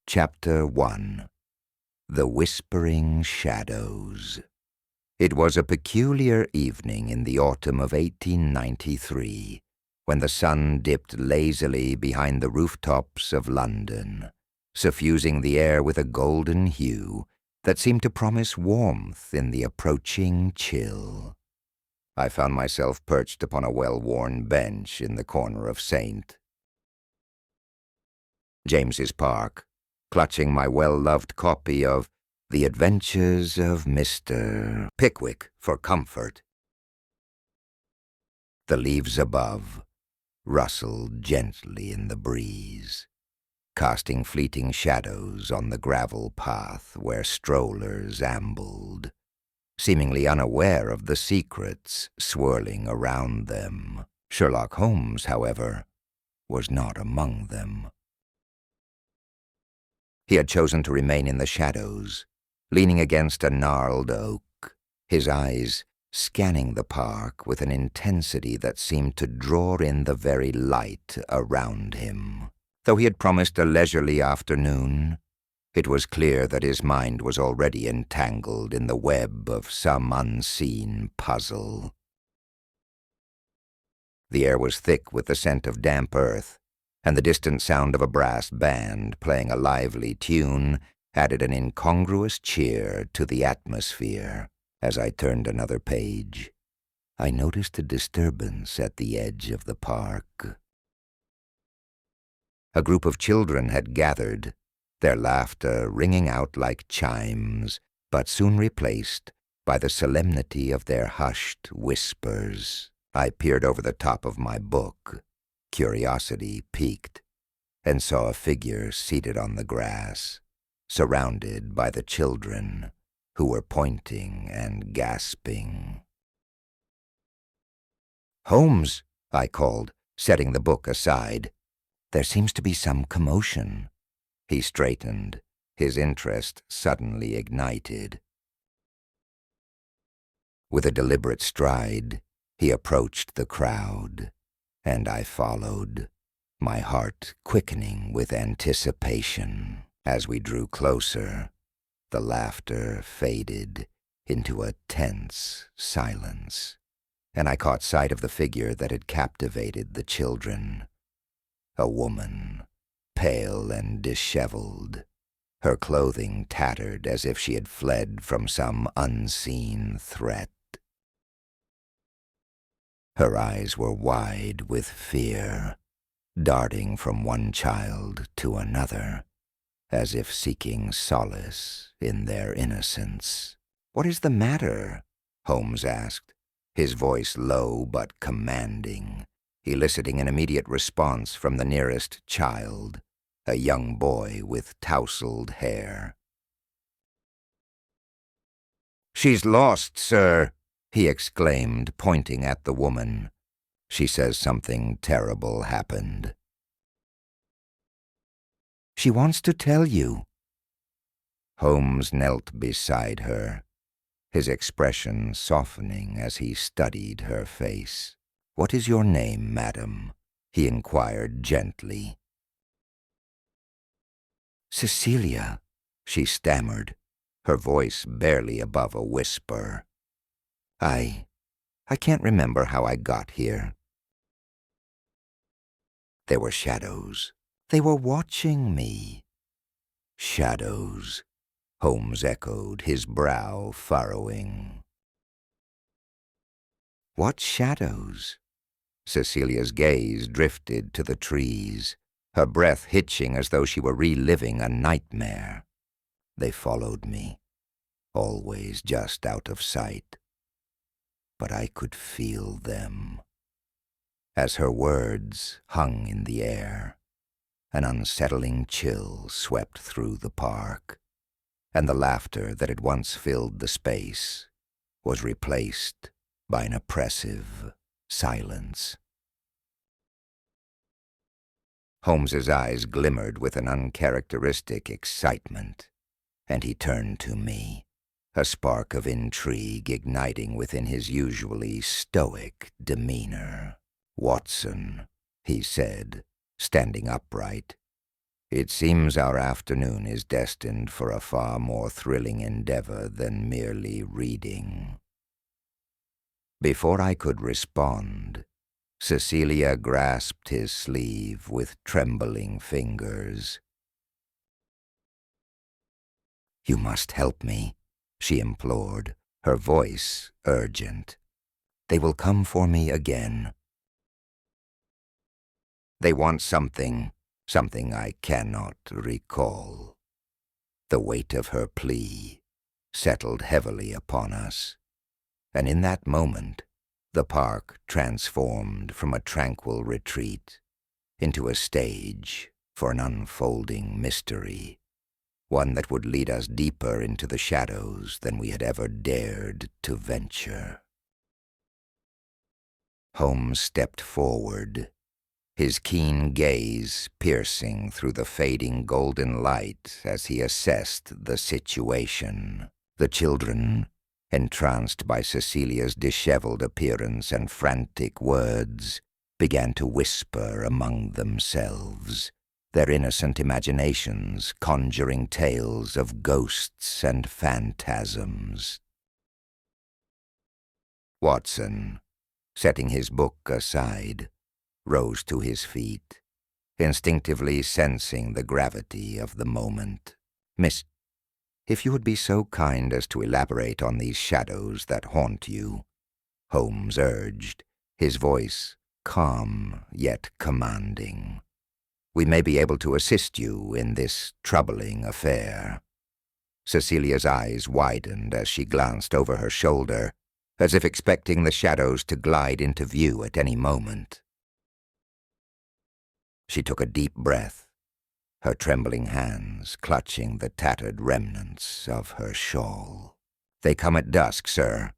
Chapter 1. The Whispering Shadows. It was a peculiar evening in the autumn of 1893, when the sun dipped lazily behind the rooftops of London, suffusing the air with a golden hue that seemed to promise warmth in the approaching chill. I found myself perched upon a well-worn bench in the corner of St. James's Park, clutching my well-loved copy of The Adventures of Mr. Pickwick for comfort. The leaves above rustled gently in the breeze, casting fleeting shadows on the gravel path where strollers ambled, seemingly unaware of the secrets swirling around them. Sherlock Holmes, however, was not among them. He had chosen to remain in the shadows, leaning against a gnarled oak, his eyes scanning the park with an intensity that seemed to draw in the very light around him. Though he had promised a leisurely afternoon, it was clear that his mind was already entangled in the web of some unseen puzzle. The air was thick with the scent of damp earth, and the distant sound of a brass band playing a lively tune added an incongruous cheer to the atmosphere. As I turned another page, I noticed a disturbance at the edge of the park. A group of children had gathered, their laughter ringing out like chimes, but soon replaced by the solemnity of their hushed whispers. I peered over the top of my book, curiosity piqued, and saw a figure seated on the grass, surrounded by the children, who were pointing and gasping. "Holmes," I called, setting the book aside. "There seems to be some commotion." He straightened, his interest suddenly ignited. With a deliberate stride, he approached the crowd, and I followed, my heart quickening with anticipation. As we drew closer, the laughter faded into a tense silence, and I caught sight of the figure that had captivated the children. A woman, pale and disheveled, her clothing tattered as if she had fled from some unseen threat. Her eyes were wide with fear, darting from one child to another, as if seeking solace in their innocence. "What is the matter?" Holmes asked, his voice low but commanding, eliciting an immediate response from the nearest child, a young boy with tousled hair. "She's lost, sir," he exclaimed, pointing at the woman. "She says something terrible happened." "She wants to tell you." Holmes knelt beside her, his expression softening as he studied her face. "What is your name, madam?" he inquired gently. "Cecilia," she stammered, her voice barely above a whisper. I can't remember how I got here." There were shadows. They were watching me. "Shadows," Holmes echoed, his brow furrowing. "What shadows?" Cecilia's gaze drifted to the trees, her breath hitching as though she were reliving a nightmare. "They followed me, always just out of sight. But I could feel them." As her words hung in the air, an unsettling chill swept through the park, and the laughter that had once filled the space was replaced by an oppressive silence. Holmes's eyes glimmered with an uncharacteristic excitement, and he turned to me, a spark of intrigue igniting within his usually stoic demeanor. "Watson," he said, standing upright, It seems our afternoon is destined for a far more thrilling endeavor than merely reading. Before I could respond, Cecilia grasped his sleeve with trembling fingers. "You must help me," she implored, her voice urgent. "They will come for me again. They want something I cannot recall." The weight of her plea settled heavily upon us, and in that moment the park transformed from a tranquil retreat into a stage for an unfolding mystery, one that would lead us deeper into the shadows than we had ever dared to venture. Holmes stepped forward, his keen gaze piercing through the fading golden light as he assessed the situation. The children, entranced by Cecilia's disheveled appearance and frantic words, began to whisper among themselves, their innocent imaginations conjuring tales of ghosts and phantasms. Watson, setting his book aside, rose to his feet, instinctively sensing the gravity of the moment. "Miss, if you would be so kind as to elaborate on these shadows that haunt you," Holmes urged, his voice calm yet commanding. "We may be able to assist you in this troubling affair." Cecilia's eyes widened as she glanced over her shoulder, as if expecting the shadows to glide into view at any moment. She took a deep breath, her trembling hands clutching the tattered remnants of her shawl. "They come at dusk, sir.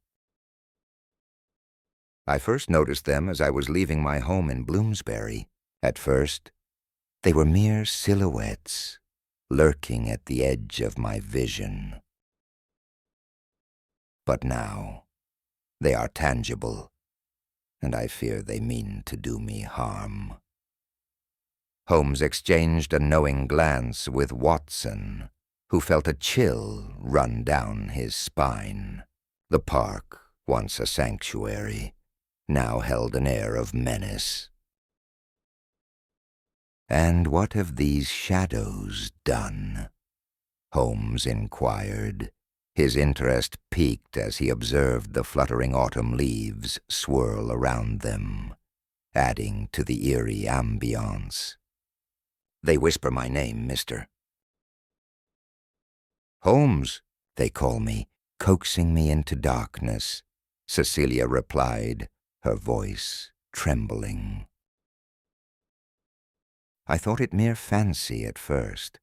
I first noticed them as I was leaving my home in Bloomsbury. At first, they were mere silhouettes, lurking at the edge of my vision. But now, they are tangible, and I fear they mean to do me harm." Holmes exchanged a knowing glance with Watson, who felt a chill run down his spine. The park, once a sanctuary, now held an air of menace. "And what have these shadows done?" Holmes inquired, his interest piqued as he observed the fluttering autumn leaves swirl around them, adding to the eerie ambiance. "They whisper my name, mister." "Holmes, they call me, coaxing me into darkness," Cecilia replied, her voice trembling. "I thought it mere fancy at first,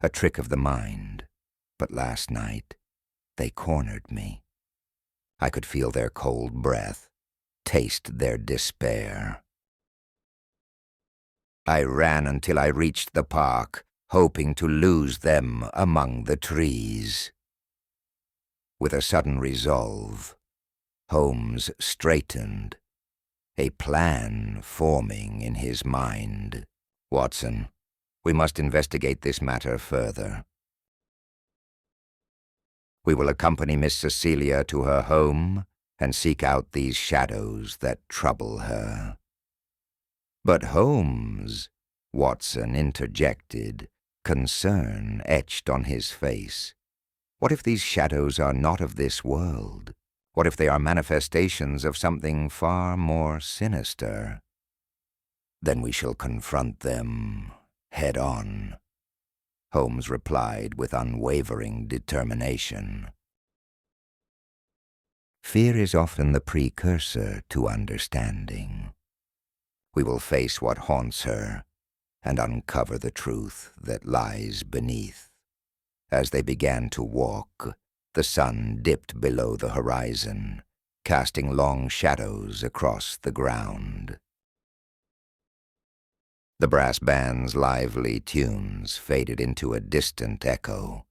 a trick of the mind, but last night they cornered me. I could feel their cold breath, taste their despair. I ran until I reached the park, hoping to lose them among the trees." With a sudden resolve, Holmes straightened, a plan forming in his mind. "Watson, we must investigate this matter further. We will accompany Miss Cecilia to her home and seek out these shadows that trouble her." "But Holmes," Watson interjected, concern etched on his face. "What if these shadows are not of this world? What if they are manifestations of something far more sinister?" "Then we shall confront them head on," Holmes replied with unwavering determination. Fear is often the precursor to understanding. We will face what haunts her and uncover the truth that lies beneath. As they began to walk, the sun dipped below the horizon, casting long shadows across the ground. The brass band's lively tunes faded into a distant echo,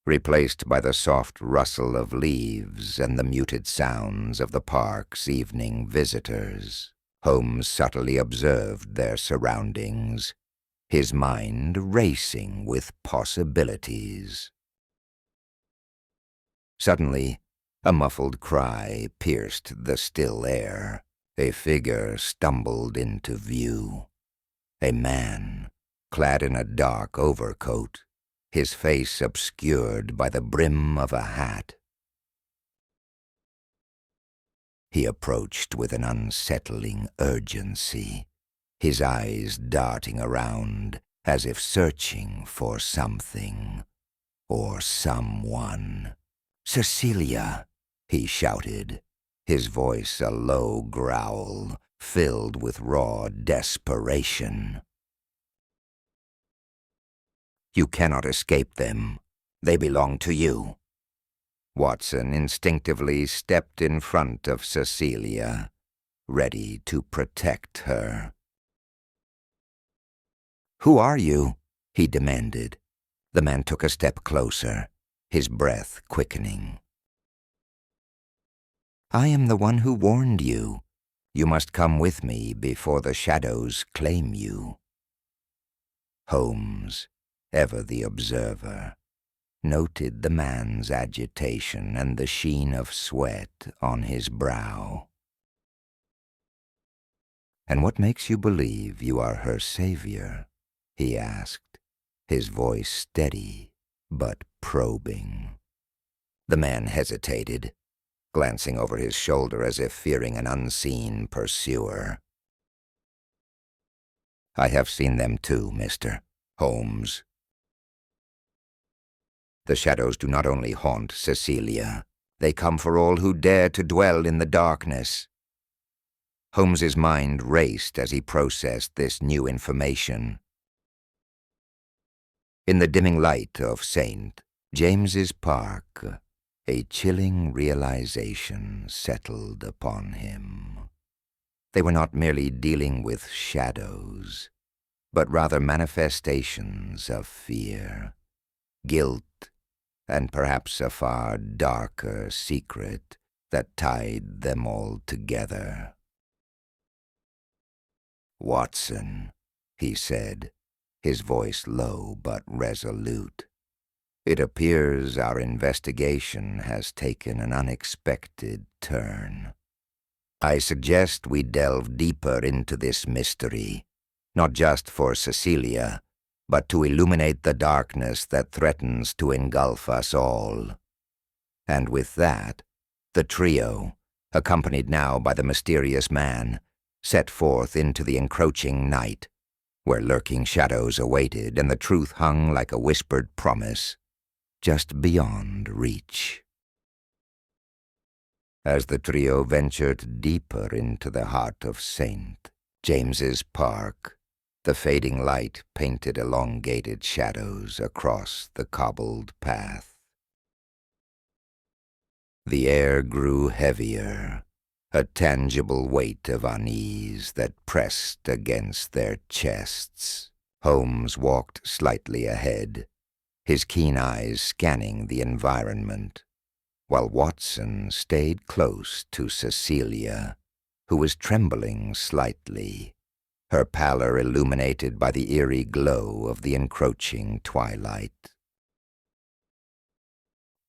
replaced by the soft rustle of leaves and the muted sounds of the park's evening visitors. Holmes subtly observed their surroundings, his mind racing with possibilities. Suddenly, a muffled cry pierced the still air. A figure stumbled into view. A man, clad in a dark overcoat, his face obscured by the brim of a hat. He approached with an unsettling urgency, his eyes darting around as if searching for something or someone. "Cecilia!" he shouted, his voice a low growl filled with raw desperation. "You cannot escape them. They belong to you." Watson instinctively stepped in front of Cecilia, ready to protect her. "Who are you?" he demanded. The man took a step closer, his breath quickening. "I am the one who warned you. You must come with me before the shadows claim you." Holmes, ever the observer, noted the man's agitation and the sheen of sweat on his brow. "And what makes you believe you are her savior?" he asked, his voice steady but probing. The man hesitated, glancing over his shoulder as if fearing an unseen pursuer. "I have seen them too, Mr. Holmes. The shadows do not only haunt Cecilia, they come for all who dare to dwell in the darkness." Holmes's mind raced as he processed this new information. In the dimming light of St. James's Park, a chilling realization settled upon him. They were not merely dealing with shadows, but rather manifestations of fear, guilt, and perhaps a far darker secret that tied them all together. "Watson," he said, his voice low but resolute, "it appears our investigation has taken an unexpected turn. I suggest we delve deeper into this mystery, not just for Cecilia, but to illuminate the darkness that threatens to engulf us all." And with that, the trio, accompanied now by the mysterious man, set forth into the encroaching night, where lurking shadows awaited and the truth hung like a whispered promise, just beyond reach. As the trio ventured deeper into the heart of St. James's Park, the fading light painted elongated shadows across the cobbled path. The air grew heavier, a tangible weight of unease that pressed against their chests. Holmes walked slightly ahead, his keen eyes scanning the environment, while Watson stayed close to Cecilia, who was trembling slightly, her pallor illuminated by the eerie glow of the encroaching twilight.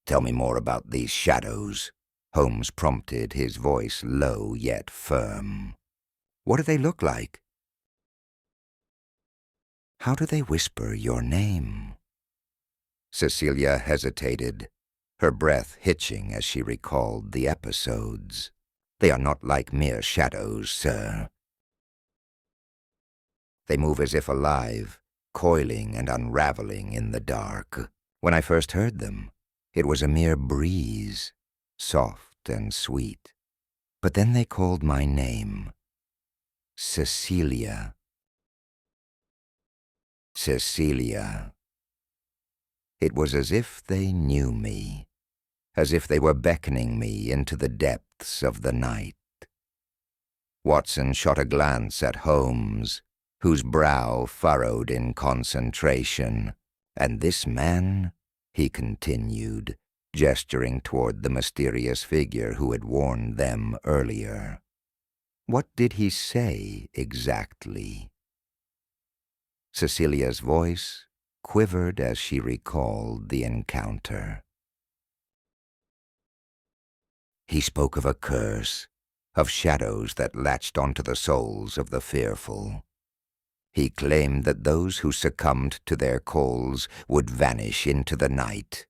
"Tell me more about these shadows," Holmes prompted, his voice low yet firm. "What do they look like? How do they whisper your name?" Cecilia hesitated, her breath hitching as she recalled the episodes. "They are not like mere shadows, sir. They move as if alive, coiling and unraveling in the dark. When I first heard them, it was a mere breeze, soft and sweet. But then they called my name. Cecilia. Cecilia." It was as if they knew me, as if they were beckoning me into the depths of the night. Watson shot a glance at Holmes, whose brow furrowed in concentration. "And this man," he continued, gesturing toward the mysterious figure who had warned them earlier. "What did he say exactly?" Cecilia's voice quivered as she recalled the encounter. He spoke of a curse, of shadows that latched onto the souls of the fearful. He claimed that those who succumbed to their calls would vanish into the night,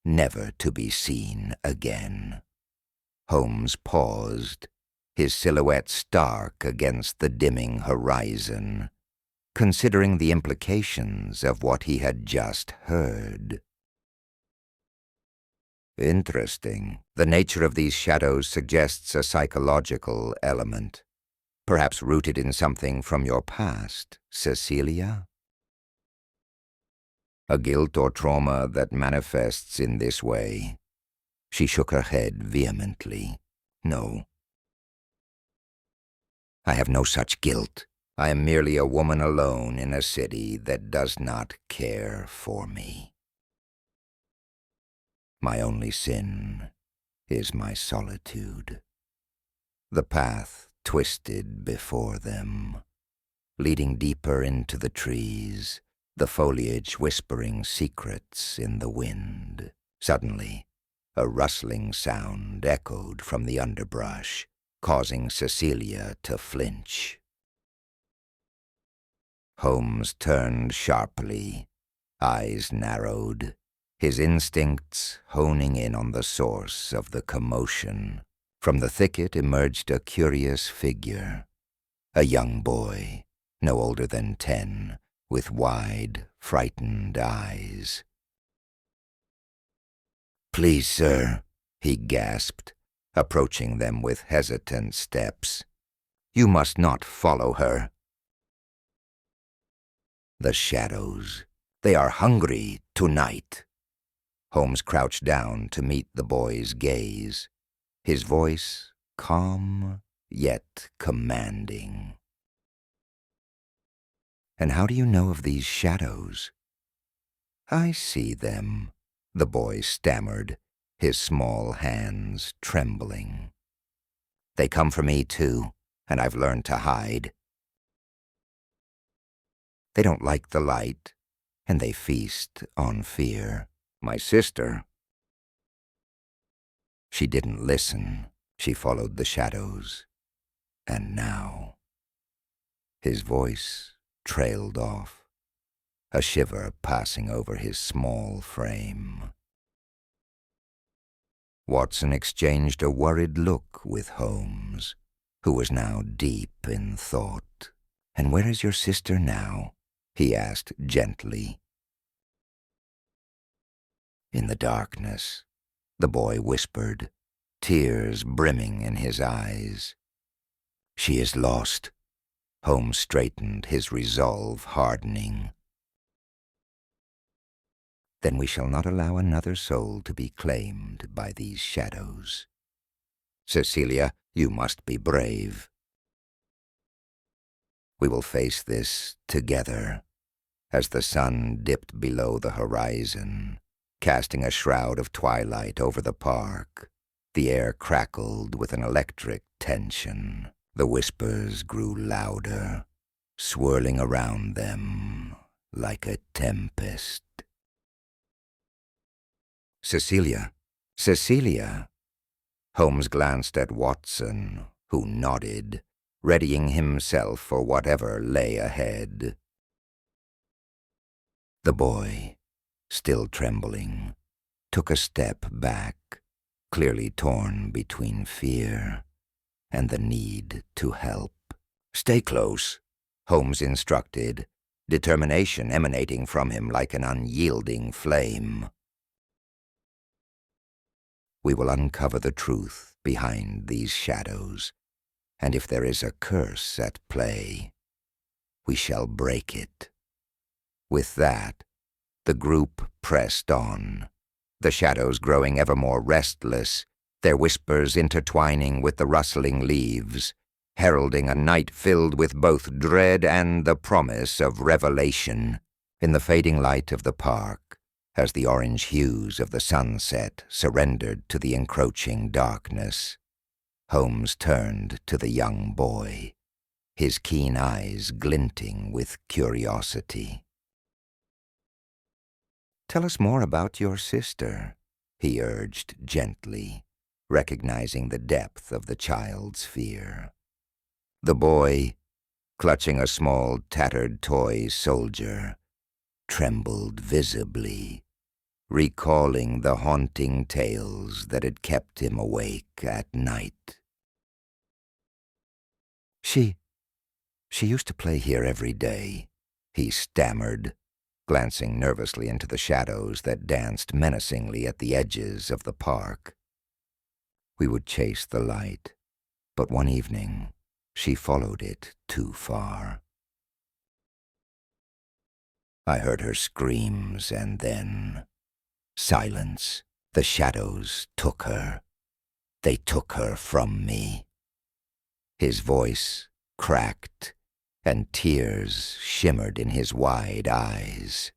never to be seen again. Holmes paused, his silhouette stark against the dimming horizon, considering the implications of what he had just heard. Interesting. The nature of these shadows suggests a psychological element, perhaps rooted in something from your past, Cecilia? A guilt or trauma that manifests in this way. She shook her head vehemently. No. I have no such guilt. I am merely a woman alone in a city that does not care for me. My only sin is my solitude. The path twisted before them, leading deeper into the trees, the foliage whispering secrets in the wind. Suddenly, a rustling sound echoed from the underbrush, causing Cecilia to flinch. Holmes turned sharply, eyes narrowed, his instincts honing in on the source of the commotion. From the thicket emerged a curious figure, a young boy, no older than 10, with wide, frightened eyes. "Please, sir," he gasped, approaching them with hesitant steps. "You must not follow her." The shadows. They are hungry tonight. Holmes crouched down to meet the boy's gaze, his voice calm yet commanding. "And how do you know of these shadows?" "I see them," the boy stammered, his small hands trembling. "They come for me too, and I've learned to hide. They don't like the light, and they feast on fear. My sister..." She didn't listen. She followed the shadows. And now... His voice trailed off, a shiver passing over his small frame. Watson exchanged a worried look with Holmes, who was now deep in thought. "And where is your sister now?" he asked gently. "In the darkness," the boy whispered, tears brimming in his eyes. "She is lost." Holmes straightened, his resolve hardening. "Then we shall not allow another soul to be claimed by these shadows. Cecilia, you must be brave. We will face this together." As the sun dipped below the horizon, casting a shroud of twilight over the park, the air crackled with an electric tension. The whispers grew louder, swirling around them like a tempest. "Cecilia! Cecilia!" Holmes glanced at Watson, who nodded, readying himself for whatever lay ahead. The boy, still trembling, took a step back, clearly torn between fear and the need to help. "Stay close," Holmes instructed, determination emanating from him like an unyielding flame. "We will uncover the truth behind these shadows, and if there is a curse at play, we shall break it." With that, the group pressed on, the shadows growing ever more restless, their whispers intertwining with the rustling leaves, heralding a night filled with both dread and the promise of revelation. In the fading light of the park, as the orange hues of the sunset surrendered to the encroaching darkness, Holmes turned to the young boy. his keen eyes glinting with curiosity. "Tell us more about your sister," he urged gently, recognizing the depth of the child's fear. The boy, clutching a small tattered toy soldier, trembled visibly, recalling the haunting tales that had kept him awake at night. She used to play here every day," he stammered, glancing nervously into the shadows that danced menacingly at the edges of the park. "We would chase the light, but one evening she followed it too far. I heard her screams and then silence. The shadows took her. They took her from me." His voice cracked, and tears shimmered in his wide eyes.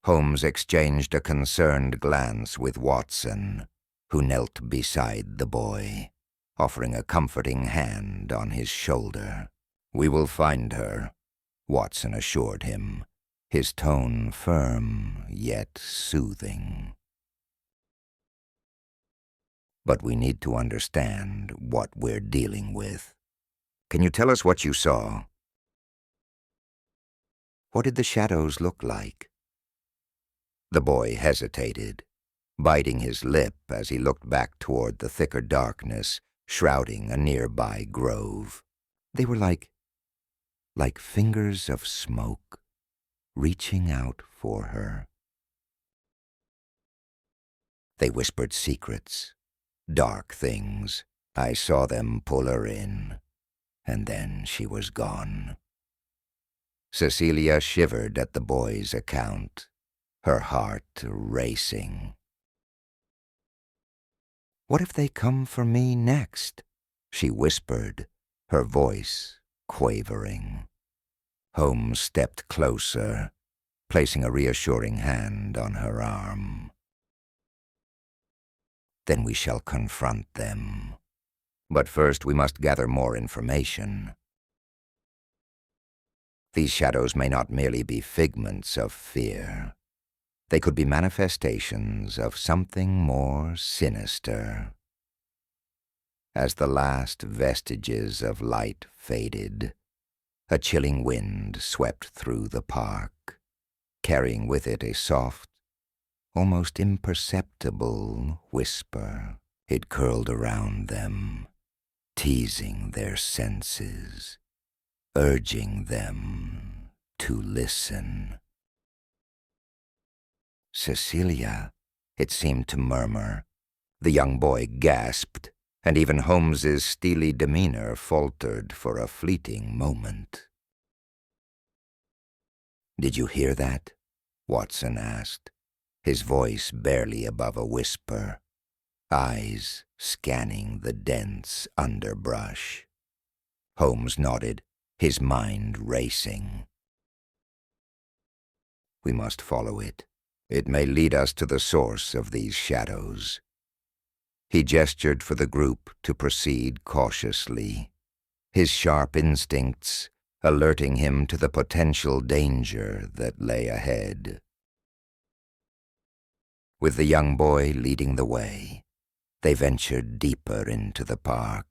Holmes exchanged a concerned glance with Watson, who knelt beside the boy, offering a comforting hand on his shoulder. "We will find her," Watson assured him, his tone firm yet soothing. "But we need to understand what we're dealing with. Can you tell us what you saw?" "What did the shadows look like?" The boy hesitated, biting his lip as he looked back toward the thicker darkness shrouding a nearby grove. "They were like fingers of smoke, reaching out for her. They whispered secrets, dark things. I saw them pull her in, and then she was gone." Cecilia shivered at the boy's account, her heart racing. "What if they come for me next?" she whispered, her voice quavering. Holmes stepped closer, placing a reassuring hand on her arm. "Then we shall confront them. But first we must gather more information. These shadows may not merely be figments of fear. They could be manifestations of something more sinister." As the last vestiges of light faded, a chilling wind swept through the park, carrying with it a soft, almost imperceptible whisper. It curled around them, teasing their senses, urging them to listen. "Cecilia," it seemed to murmur. The young boy gasped, and even Holmes's steely demeanor faltered for a fleeting moment. "Did you hear that?" Watson asked, his voice barely above a whisper, eyes scanning the dense underbrush. Holmes nodded, his mind racing. "We must follow it. It may lead us to the source of these shadows." He gestured for the group to proceed cautiously, his sharp instincts alerting him to the potential danger that lay ahead. With the young boy leading the way, they ventured deeper into the park,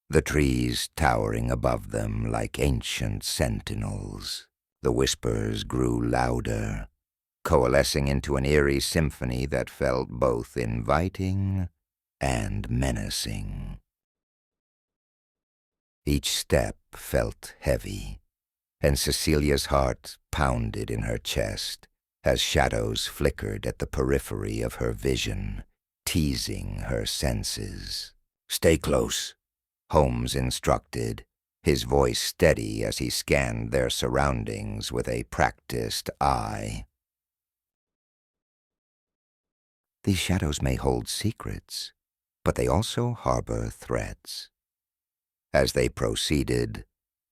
the trees towering above them like ancient sentinels. The whispers grew louder, coalescing into an eerie symphony that felt both inviting and menacing. Each step felt heavy, and Cecilia's heart pounded in her chest as shadows flickered at the periphery of her vision, teasing her senses. "Stay close," Holmes instructed, his voice steady as he scanned their surroundings with a practiced eye. "These shadows may hold secrets, but they also harbor threats." As they proceeded,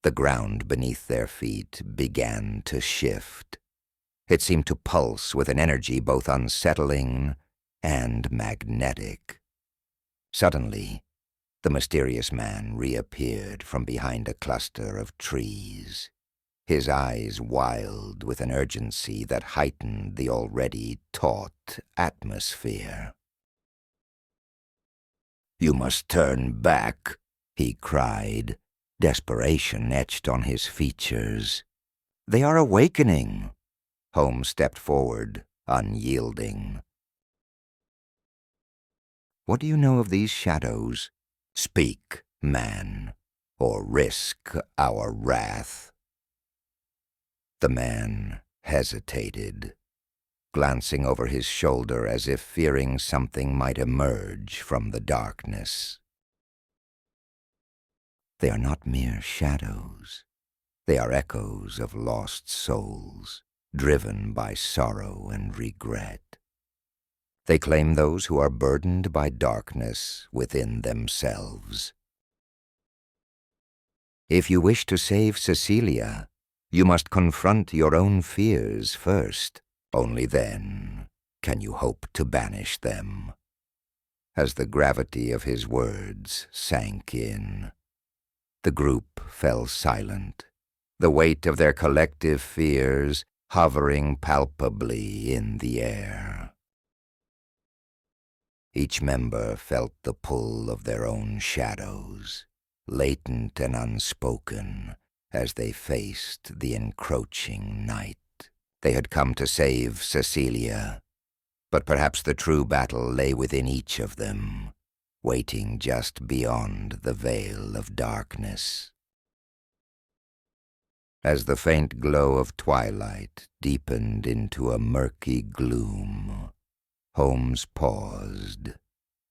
the ground beneath their feet began to shift. It seemed to pulse with an energy both unsettling and magnetic. Suddenly, The mysterious man reappeared from behind a cluster of trees, his eyes wild with an urgency that heightened the already taut atmosphere. "You must turn back," he cried, desperation etched on his features. "They are awakening." Holmes stepped forward, unyielding. "What do you know of these shadows? Speak, man, or risk our wrath." The man hesitated, glancing over his shoulder as if fearing something might emerge from the darkness. "They are not mere shadows. They are echoes of lost souls, driven by sorrow and regret. They claim those who are burdened by darkness within themselves. If you wish to save Cecilia, you must confront your own fears first. Only then can you hope to banish them." As the gravity of his words sank in, the group fell silent, the weight of their collective fears hovering palpably in the air. Each member felt the pull of their own shadows, latent and unspoken, as they faced the encroaching night. They had come to save Cecilia, but perhaps the true battle lay within each of them, waiting just beyond the veil of darkness. As the faint glow of twilight deepened into a murky gloom, Holmes paused,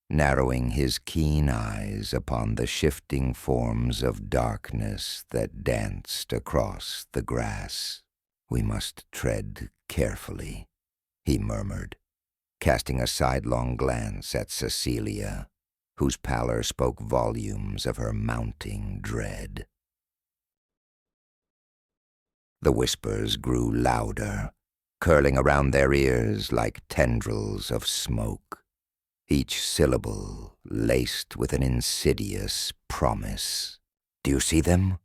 narrowing his keen eyes upon the shifting forms of darkness that danced across the grass. "We must tread carefully," he murmured, casting a sidelong glance at Cecilia, whose pallor spoke volumes of her mounting dread. The whispers grew louder, curling around their ears like tendrils of smoke, each syllable laced with an insidious promise. "Do you see them?"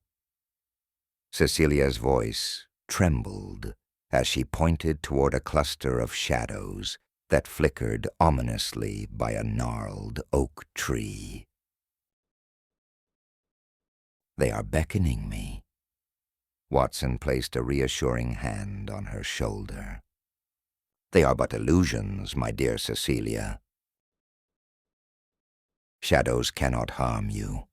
Cecilia's voice trembled as she pointed toward a cluster of shadows that flickered ominously by a gnarled oak tree. "They are beckoning me." Watson placed a reassuring hand on her shoulder. "They are but illusions, my dear Cecilia. Shadows cannot harm you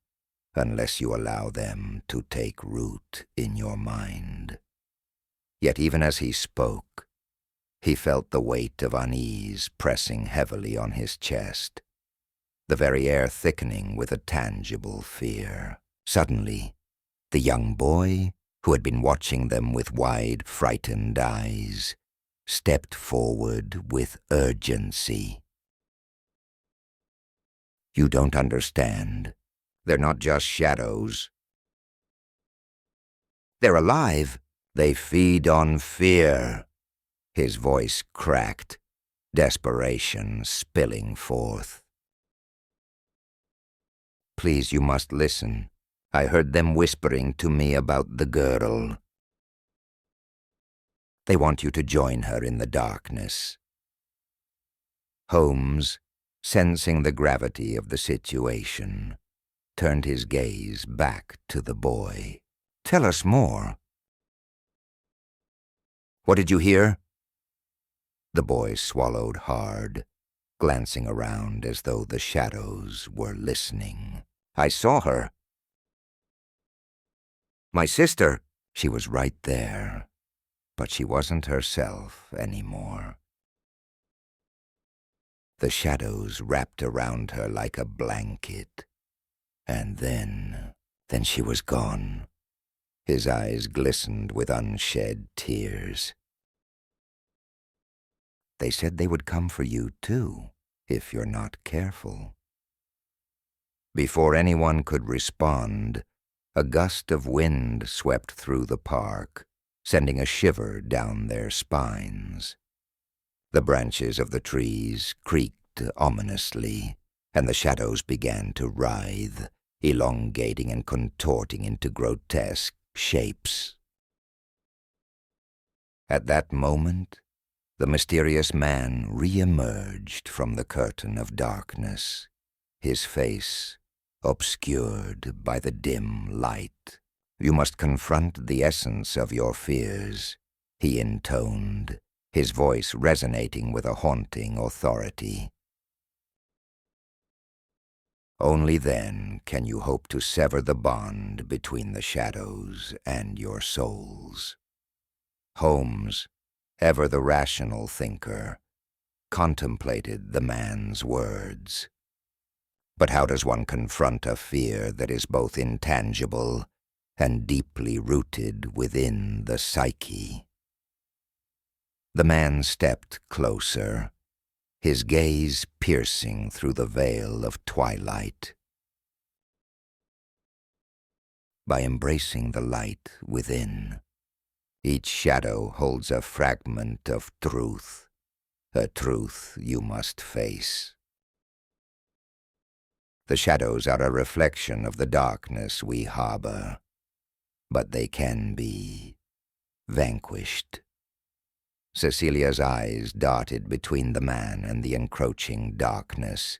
unless you allow them to take root in your mind." Yet even as he spoke, he felt the weight of unease pressing heavily on his chest, the very air thickening with a tangible fear. Suddenly, the young boy, who had been watching them with wide, frightened eyes, stepped forward with urgency. "You don't understand. They're not just shadows. They're alive. They feed on fear." His voice cracked, desperation spilling forth. "Please, you must listen. I heard them whispering to me about the girl. They want you to join her in the darkness." Holmes, sensing the gravity of the situation, turned his gaze back to the boy. "Tell us more." "What did you hear?" The boy swallowed hard, glancing around as though the shadows were listening. "I saw her. My sister." She was right there, but she wasn't herself anymore. The shadows wrapped around her like a blanket, and then she was gone. His eyes glistened with unshed tears. "They said they would come for you, too, if you're not careful." Before anyone could respond, a gust of wind swept through the park, sending a shiver down their spines. The branches of the trees creaked ominously, and the shadows began to writhe, elongating and contorting into grotesque shapes. At that moment, the mysterious man re-emerged from the curtain of darkness, his face obscured by the dim light. "You must confront the essence of your fears," he intoned, his voice resonating with a haunting authority. "Only then can you hope to sever the bond between the shadows and your souls." Holmes, ever the rational thinker, contemplated the man's words. But how does one confront a fear that is both intangible and deeply rooted within the psyche? The man stepped closer, his gaze piercing through the veil of twilight. By embracing the light within, each shadow holds a fragment of truth, a truth you must face. The shadows are a reflection of the darkness we harbor, but they can be vanquished. Cecilia's eyes darted between the man and the encroaching darkness,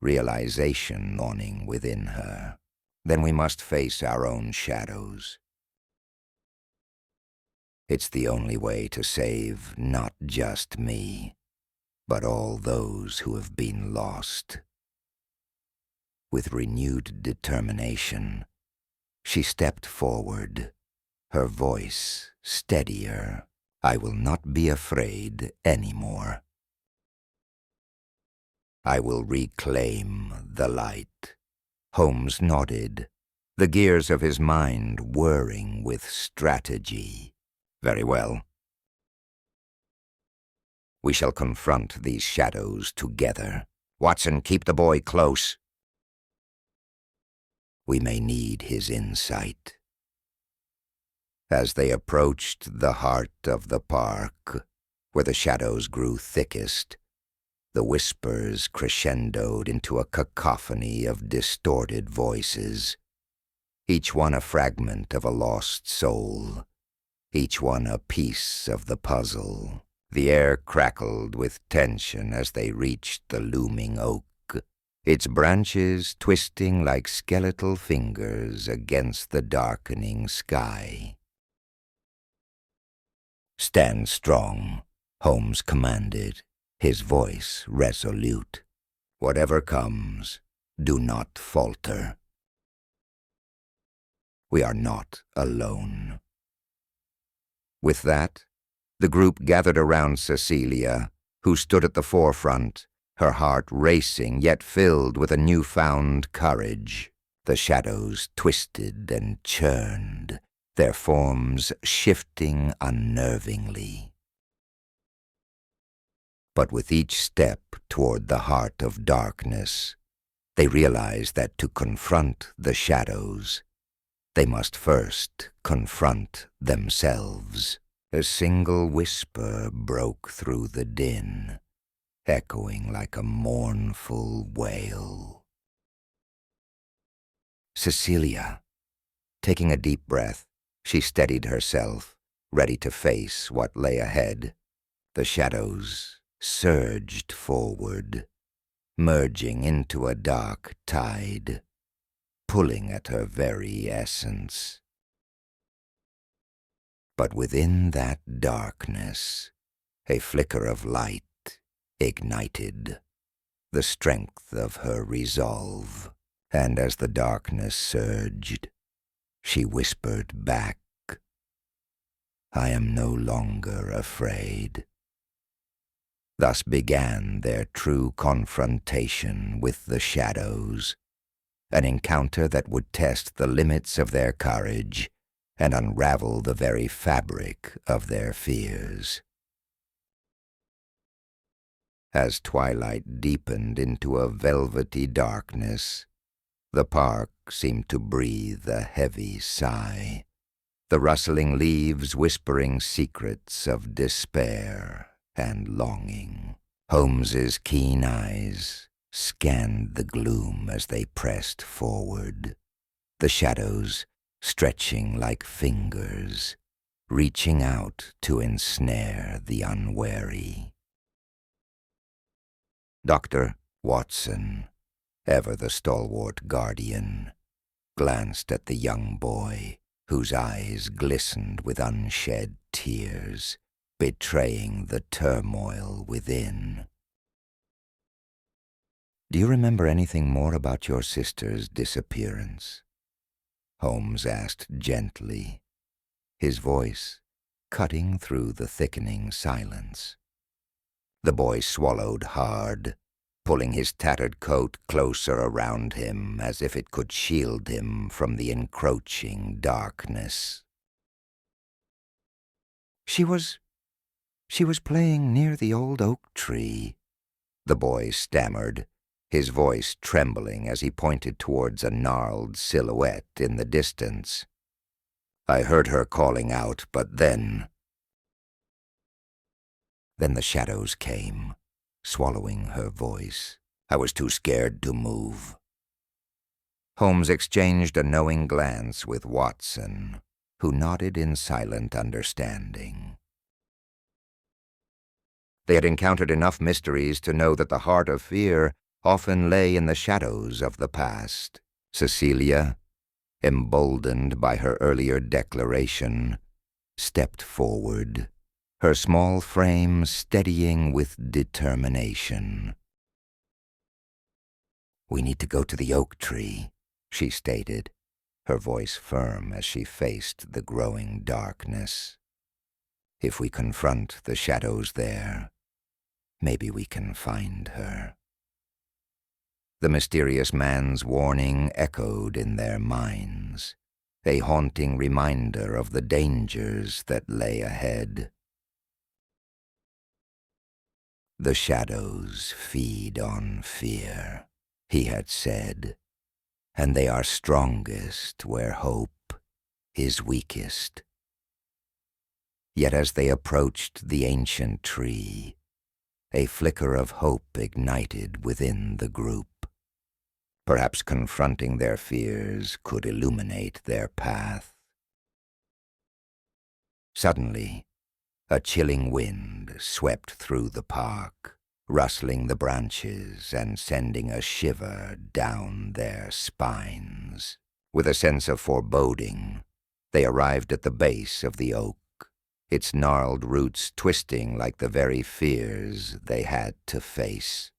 realization dawning within her. Then we must face our own shadows. It's the only way to save not just me, but all those who have been lost. With renewed determination, she stepped forward, her voice steadier. "I will not be afraid anymore. I will reclaim the light." Holmes nodded, the gears of his mind whirring with strategy. "Very well. We shall confront these shadows together. Watson, keep the boy close. We may need his insight." As they approached the heart of the park, where the shadows grew thickest, the whispers crescendoed into a cacophony of distorted voices, each one a fragment of a lost soul, each one a piece of the puzzle. The air crackled with tension as they reached the looming oak, its branches twisting like skeletal fingers against the darkening sky. "Stand strong," Holmes commanded, his voice resolute. "Whatever comes, do not falter. We are not alone." With that, the group gathered around Cecilia, who stood at the forefront, her heart racing yet filled with a newfound courage. The shadows twisted and churned, their forms shifting unnervingly. But with each step toward the heart of darkness, they realized that to confront the shadows, they must first confront themselves. A single whisper broke through the din, echoing like a mournful wail. "Cecilia." Taking a deep breath, she steadied herself, ready to face what lay ahead. The shadows surged forward, merging into a dark tide, pulling at her very essence. But within that darkness, a flicker of light ignited, the strength of her resolve, and as the darkness surged, she whispered back, "I am no longer afraid." Thus began their true confrontation with the shadows, an encounter that would test the limits of their courage and unravel the very fabric of their fears. As twilight deepened into a velvety darkness, the park seemed to breathe a heavy sigh, the rustling leaves whispering secrets of despair and longing. Holmes's keen eyes scanned the gloom as they pressed forward, the shadows stretching like fingers, reaching out to ensnare the unwary. Dr. Watson, ever the stalwart guardian, glanced at the young boy, whose eyes glistened with unshed tears, betraying the turmoil within. "Do you remember anything more about your sister's disappearance?" Holmes asked gently, his voice cutting through the thickening silence. The boy swallowed hard, pulling his tattered coat closer around him as if it could shield him from the encroaching darkness. She was playing near the old oak tree," the boy stammered, his voice trembling as he pointed towards a gnarled silhouette in the distance. "I heard her calling out, but then the shadows came, swallowing her voice. I was too scared to move." Holmes exchanged a knowing glance with Watson, who nodded in silent understanding. They had encountered enough mysteries to know that the heart of fear often lay in the shadows of the past. Cecilia, emboldened by her earlier declaration, stepped forward, her small frame steadying with determination. "We need to go to the oak tree," she stated, her voice firm as she faced the growing darkness. "If we confront the shadows there, maybe we can find her." The mysterious man's warning echoed in their minds, a haunting reminder of the dangers that lay ahead. "The shadows feed on fear," he had said, "and they are strongest where hope is weakest." Yet as they approached the ancient tree, a flicker of hope ignited within the group. Perhaps confronting their fears could illuminate their path. Suddenly, a chilling wind swept through the park, rustling the branches and sending a shiver down their spines. With a sense of foreboding, they arrived at the base of the oak, its gnarled roots twisting like the very fears they had to face.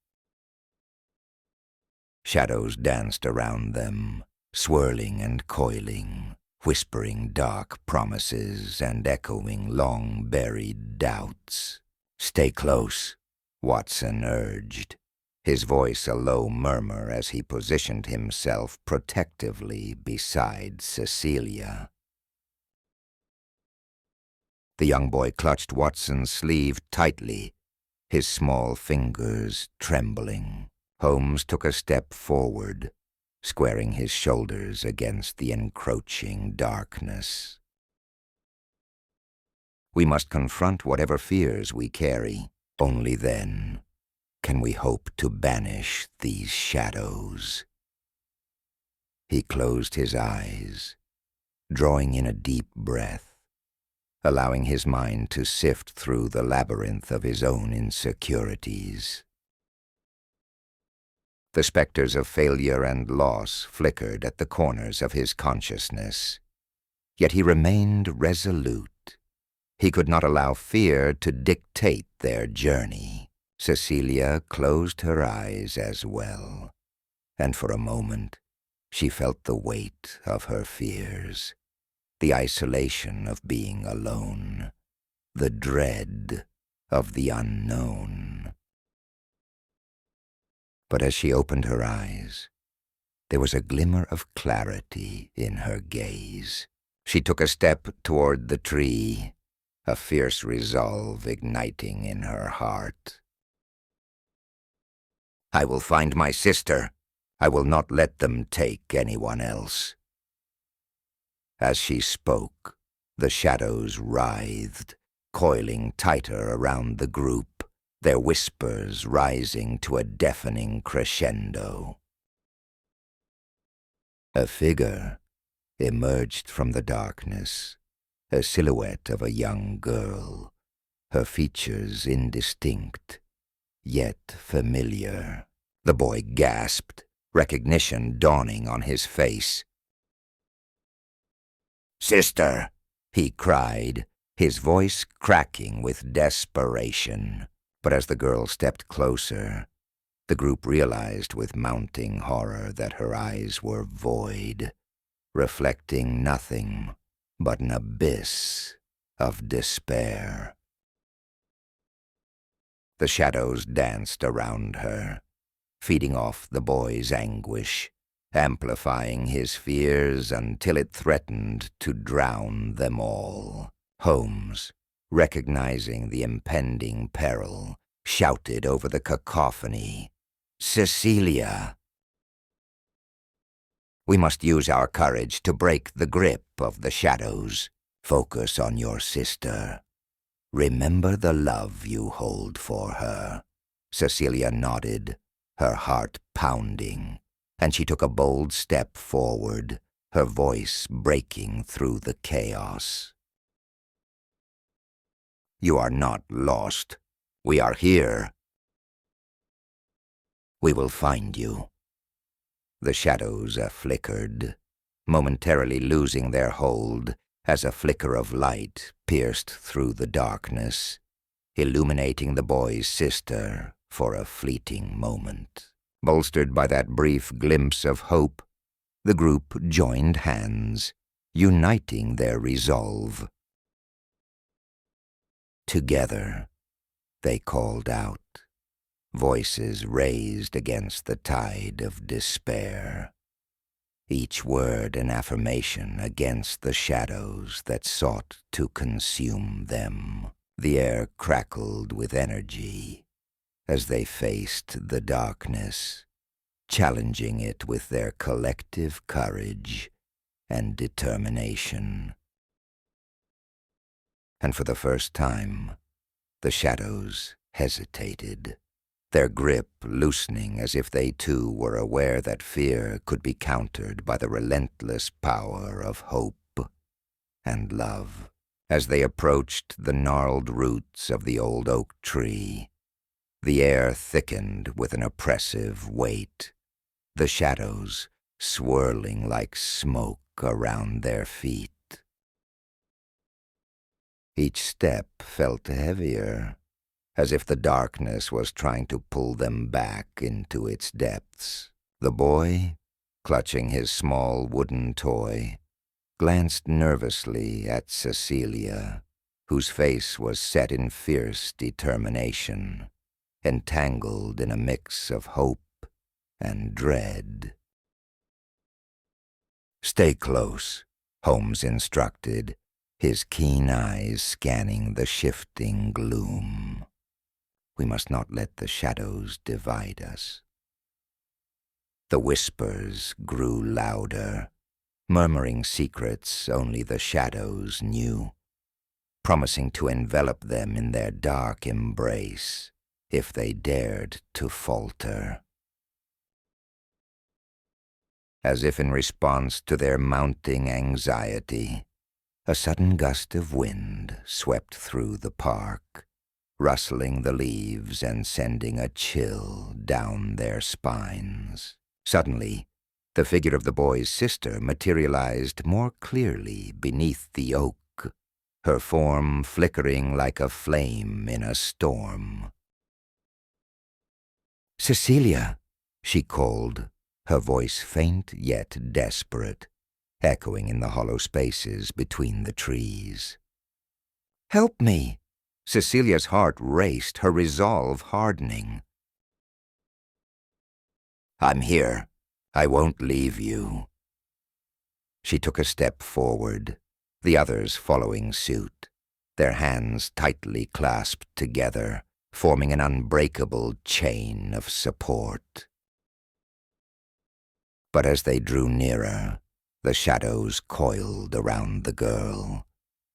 Shadows danced around them, swirling and coiling, whispering dark promises and echoing long-buried doubts. "Stay close," Watson urged, his voice a low murmur as he positioned himself protectively beside Cecilia. The young boy clutched Watson's sleeve tightly, his small fingers trembling. Holmes took a step forward, squaring his shoulders against the encroaching darkness. "We must confront whatever fears we carry. Only then can we hope to banish these shadows." He closed his eyes, drawing in a deep breath, allowing his mind to sift through the labyrinth of his own insecurities. The specters of failure and loss flickered at the corners of his consciousness, yet he remained resolute. He could not allow fear to dictate their journey. Cecilia closed her eyes as well, and for a moment she felt the weight of her fears, the isolation of being alone, the dread of the unknown. But as she opened her eyes, there was a glimmer of clarity in her gaze. She took a step toward the tree, a fierce resolve igniting in her heart. "I will find my sister. I will not let them take anyone else." As she spoke, the shadows writhed, coiling tighter around the group, their whispers rising to a deafening crescendo. A figure emerged from the darkness, a silhouette of a young girl, her features indistinct, yet familiar. The boy gasped, recognition dawning on his face. "Sister!" he cried, his voice cracking with desperation. But as the girl stepped closer, the group realized with mounting horror that her eyes were void, reflecting nothing but an abyss of despair. The shadows danced around her, feeding off the boy's anguish, amplifying his fears until it threatened to drown them all. Holmes, recognizing the impending peril, shouted over the cacophony, "Cecilia!" "We must use our courage to break the grip of the shadows. Focus on your sister. Remember the love you hold for her." Cecilia nodded, her heart pounding, and she took a bold step forward, her voice breaking through the chaos. "You are not lost. We are here. We will find you." The shadows flickered, momentarily losing their hold as a flicker of light pierced through the darkness, illuminating the boy's sister for a fleeting moment. Bolstered by that brief glimpse of hope, the group joined hands, uniting their resolve. Together, they called out, voices raised against the tide of despair, each word an affirmation against the shadows that sought to consume them. The air crackled with energy as they faced the darkness, challenging it with their collective courage and determination. And for the first time, the shadows hesitated, their grip loosening as if they too were aware that fear could be countered by the relentless power of hope and love. As they approached the gnarled roots of the old oak tree, the air thickened with an oppressive weight, the shadows swirling like smoke around their feet. Each step felt heavier, as if the darkness was trying to pull them back into its depths. The boy, clutching his small wooden toy, glanced nervously at Cecilia, whose face was set in fierce determination, entangled in a mix of hope and dread. "Stay close," Holmes instructed, his keen eyes scanning the shifting gloom. "We must not let the shadows divide us." The whispers grew louder, murmuring secrets only the shadows knew, promising to envelop them in their dark embrace if they dared to falter. As if in response to their mounting anxiety, a sudden gust of wind swept through the park, rustling the leaves and sending a chill down their spines. Suddenly, the figure of the boy's sister materialized more clearly beneath the oak, her form flickering like a flame in a storm. "Cecilia," she called, her voice faint yet desperate, echoing in the hollow spaces between the trees. "Help me!" Cecilia's heart raced, her resolve hardening. "I'm here. I won't leave you." She took a step forward, the others following suit, their hands tightly clasped together, forming an unbreakable chain of support. But as they drew nearer, the shadows coiled around the girl,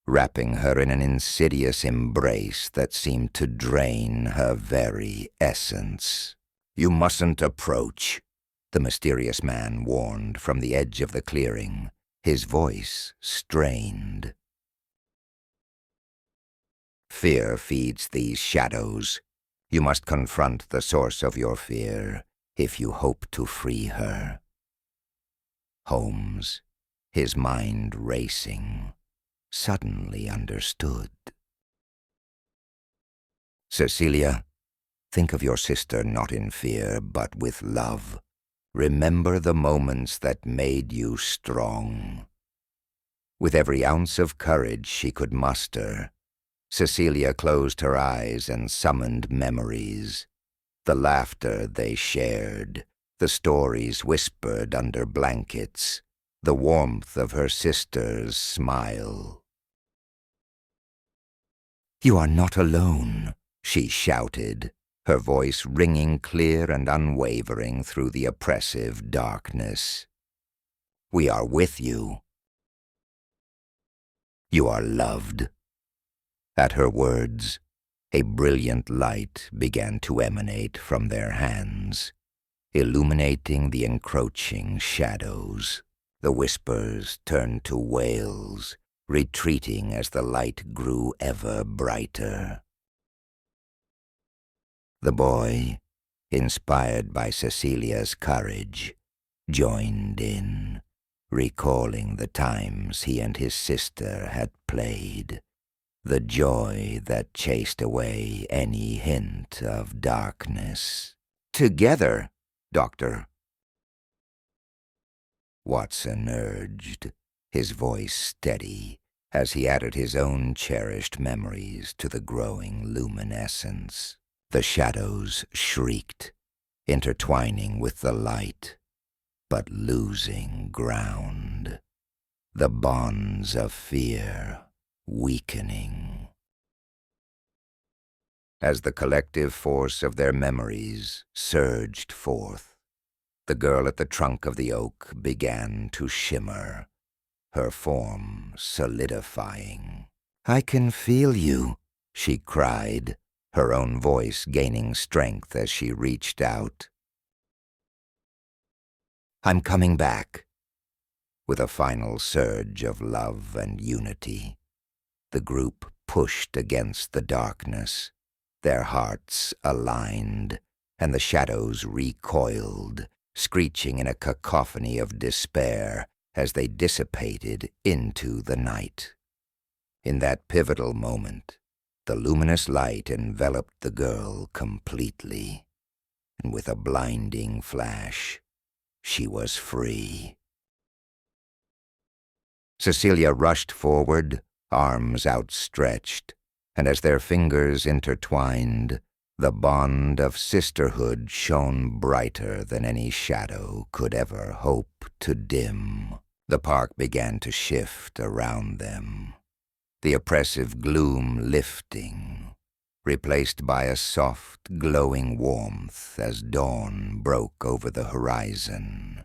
wrapping her in an insidious embrace that seemed to drain her very essence. "You mustn't approach," the mysterious man warned from the edge of the clearing, his voice strained. "Fear feeds these shadows. You must confront the source of your fear if you hope to free her." Holmes, his mind racing, suddenly understood. "Cecilia, think of your sister not in fear, but with love. Remember the moments that made you strong." With every ounce of courage she could muster, Cecilia closed her eyes and summoned memories. The laughter they shared, the stories whispered under blankets, the warmth of her sister's smile. "You are not alone," she shouted, her voice ringing clear and unwavering through the oppressive darkness. "We are with you. You are loved." At her words, a brilliant light began to emanate from their hands, illuminating the encroaching shadows. The whispers turned to wails, retreating as the light grew ever brighter. The boy, inspired by Cecilia's courage, joined in, recalling the times he and his sister had played, the joy that chased away any hint of darkness. "Together, Doctor," Watson urged, his voice steady as he added his own cherished memories to the growing luminescence. The shadows shrieked, intertwining with the light, but losing ground. The bonds of fear weakening. As the collective force of their memories surged forth, the girl at the trunk of the oak began to shimmer, her form solidifying. "I can feel you," she cried, her own voice gaining strength as she reached out. "I'm coming back." With a final surge of love and unity, the group pushed against the darkness, their hearts aligned, and the shadows recoiled, screeching in a cacophony of despair as they dissipated into the night. In that pivotal moment, the luminous light enveloped the girl completely, and with a blinding flash, she was free. Cecilia rushed forward, arms outstretched, and as their fingers intertwined, the bond of sisterhood shone brighter than any shadow could ever hope to dim. The park began to shift around them, the oppressive gloom lifting, replaced by a soft, glowing warmth as dawn broke over the horizon.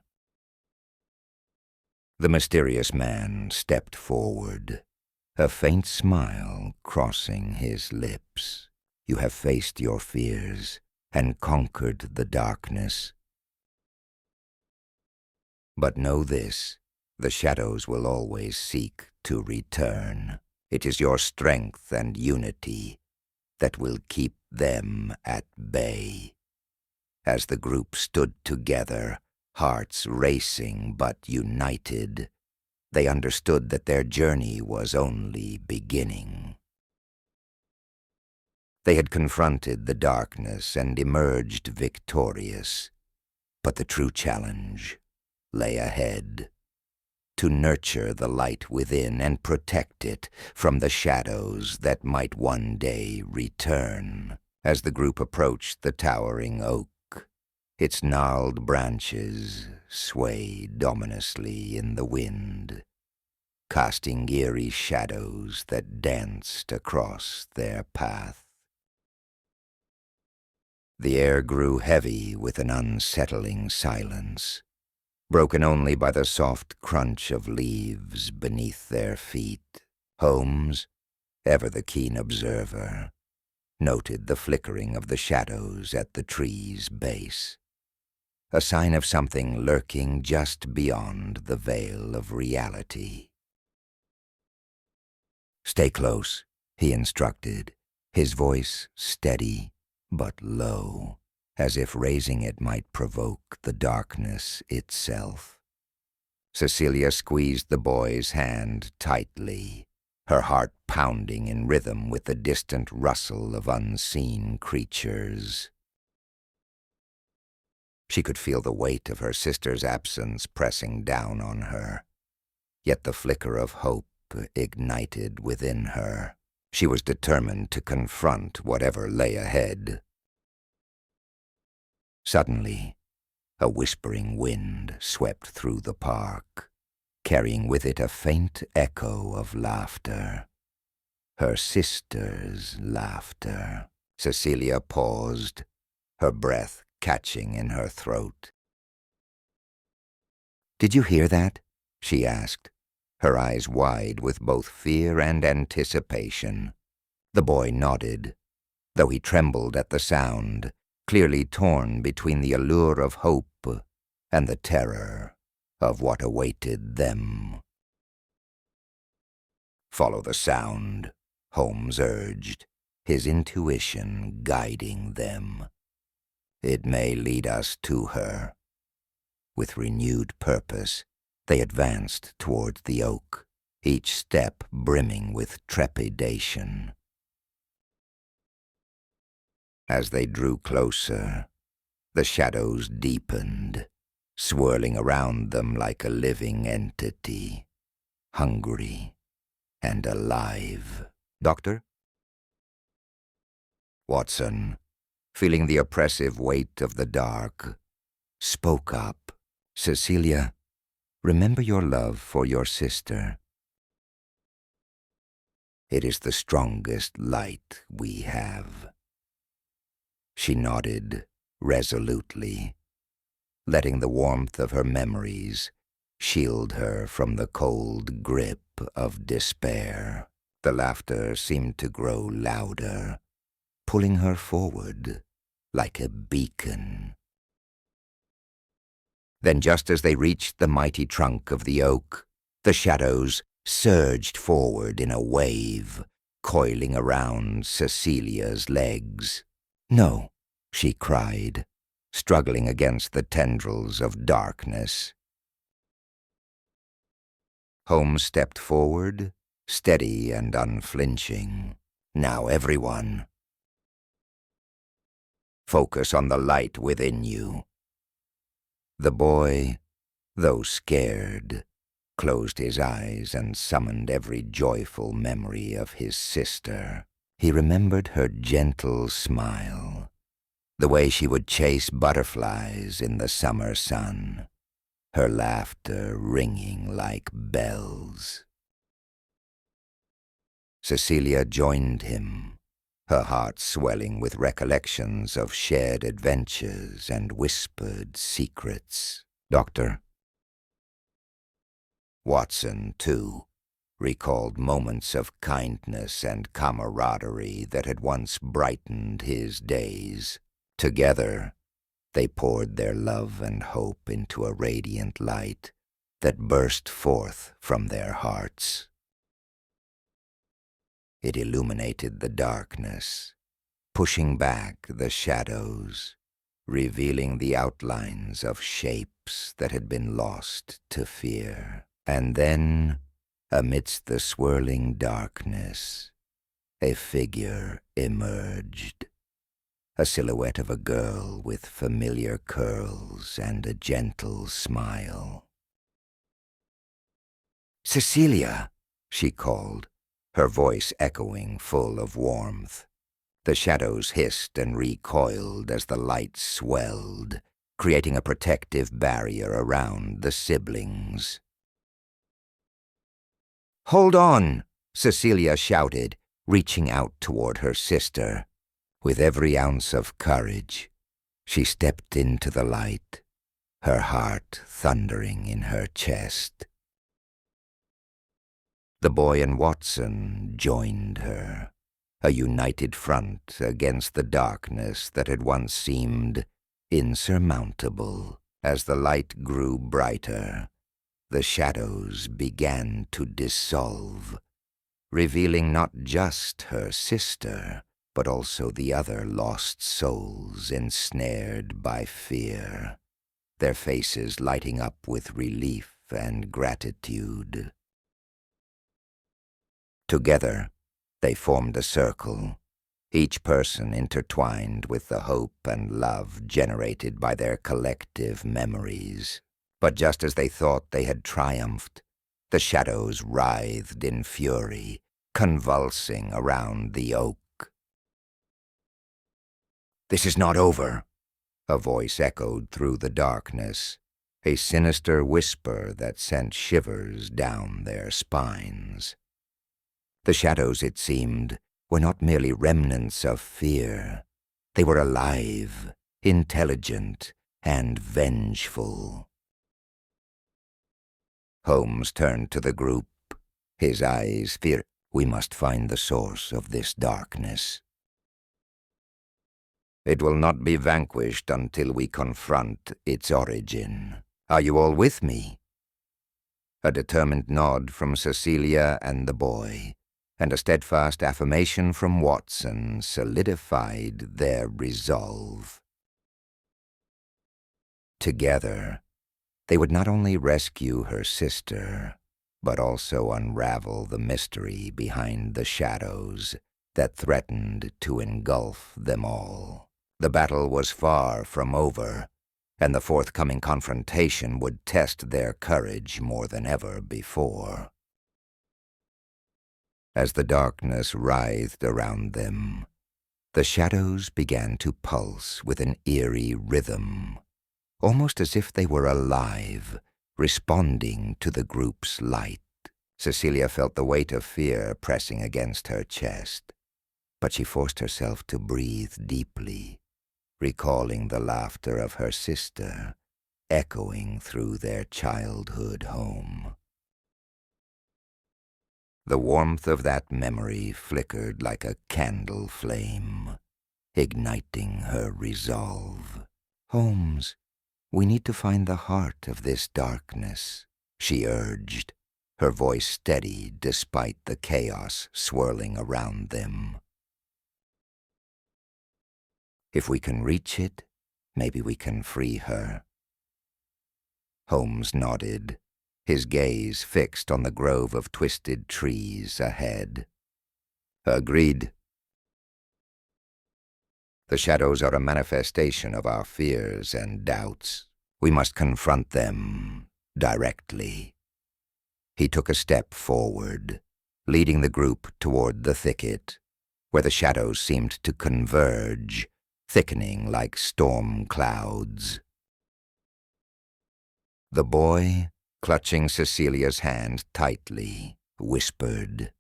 The mysterious man stepped forward, a faint smile crossing his lips. "You have faced your fears and conquered the darkness. But know this, the shadows will always seek to return. It is your strength and unity that will keep them at bay." As the group stood together, hearts racing but united, they understood that their journey was only beginning. They had confronted the darkness and emerged victorious, but the true challenge lay ahead: to nurture the light within and protect it from the shadows that might one day return. As the group approached the towering oak, its gnarled branches swayed ominously in the wind, casting eerie shadows that danced across their path. The air grew heavy with an unsettling silence, broken only by the soft crunch of leaves beneath their feet. Holmes, ever the keen observer, noted the flickering of the shadows at the tree's base, a sign of something lurking just beyond the veil of reality. "Stay close," he instructed, his voice steady but low, as if raising it might provoke the darkness itself. Cecilia squeezed the boy's hand tightly, her heart pounding in rhythm with the distant rustle of unseen creatures. She could feel the weight of her sister's absence pressing down on her, yet the flicker of hope ignited within her. She was determined to confront whatever lay ahead. Suddenly, a whispering wind swept through the park, carrying with it a faint echo of laughter. Her sister's laughter. Cecilia paused, her breath catching in her throat. "Did you hear that?" she asked, her eyes wide with both fear and anticipation. The boy nodded, though he trembled at the sound, clearly torn between the allure of hope and the terror of what awaited them. "Follow the sound," Holmes urged, his intuition guiding them. "It may lead us to her." With renewed purpose, they advanced towards the oak, each step brimming with trepidation. As they drew closer, the shadows deepened, swirling around them like a living entity, hungry and alive. "Doctor?" Watson, feeling the oppressive weight of the dark, spoke up. "Cecilia, remember your love for your sister. It is the strongest light we have." She nodded resolutely, letting the warmth of her memories shield her from the cold grip of despair. The laughter seemed to grow louder, pulling her forward like a beacon. Then, just as they reached the mighty trunk of the oak, the shadows surged forward in a wave, coiling around Cecilia's legs. "No," she cried, struggling against the tendrils of darkness. Holmes stepped forward, steady and unflinching. "Now, everyone, focus on the light within you." The boy, though scared, closed his eyes and summoned every joyful memory of his sister. He remembered her gentle smile, the way she would chase butterflies in the summer sun, her laughter ringing like bells. Cecilia joined him, her heart swelling with recollections of shared adventures and whispered secrets. "Doctor?" Watson, too, recalled moments of kindness and camaraderie that had once brightened his days. Together, they poured their love and hope into a radiant light that burst forth from their hearts. It illuminated the darkness, pushing back the shadows, revealing the outlines of shapes that had been lost to fear. And then, amidst the swirling darkness, a figure emerged, a silhouette of a girl with familiar curls and a gentle smile. "Cecilia," she called, her voice echoing full of warmth. The shadows hissed and recoiled as the light swelled, creating a protective barrier around the siblings. "Hold on!" Cecilia shouted, reaching out toward her sister. With every ounce of courage, she stepped into the light, her heart thundering in her chest. The boy and Watson joined her, a united front against the darkness that had once seemed insurmountable. As the light grew brighter, the shadows began to dissolve, revealing not just her sister, but also the other lost souls ensnared by fear, their faces lighting up with relief and gratitude. Together, they formed a circle, each person intertwined with the hope and love generated by their collective memories. But just as they thought they had triumphed, the shadows writhed in fury, convulsing around the oak. "This is not over," a voice echoed through the darkness, a sinister whisper that sent shivers down their spines. The shadows, it seemed, were not merely remnants of fear. They were alive, intelligent, and vengeful. Holmes turned to the group, his eyes fierce. "We must find the source of this darkness. It will not be vanquished until we confront its origin. Are you all with me?" A determined nod from Cecilia and the boy, and a steadfast affirmation from Watson solidified their resolve. Together, they would not only rescue her sister, but also unravel the mystery behind the shadows that threatened to engulf them all. The battle was far from over, and the forthcoming confrontation would test their courage more than ever before. As the darkness writhed around them, the shadows began to pulse with an eerie rhythm, almost as if they were alive, responding to the group's light. Cecilia felt the weight of fear pressing against her chest, but she forced herself to breathe deeply, recalling the laughter of her sister echoing through their childhood home. The warmth of that memory flickered like a candle flame, igniting her resolve. "Holmes, we need to find the heart of this darkness," she urged, her voice steady despite the chaos swirling around them. "If we can reach it, maybe we can free her." Holmes nodded, his gaze fixed on the grove of twisted trees ahead. "Agreed. The shadows are a manifestation of our fears and doubts. We must confront them directly." He took a step forward, leading the group toward the thicket, where the shadows seemed to converge, thickening like storm clouds. The boy, clutching Cecilia's hand tightly, whispered,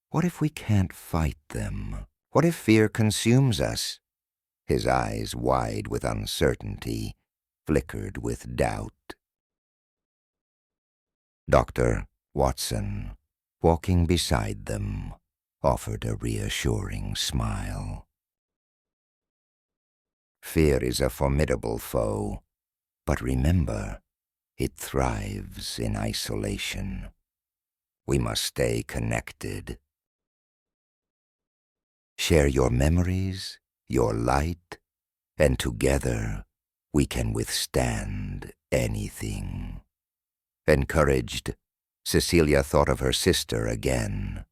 "What if we can't fight them? What if fear consumes us?" His eyes, wide with uncertainty, flickered with doubt. Dr. Watson, walking beside them, offered a reassuring smile. "Fear is a formidable foe, but remember, it thrives in isolation. We must stay connected. Share your memories, your light, and together we can withstand anything." Encouraged, Cecilia thought of her sister again,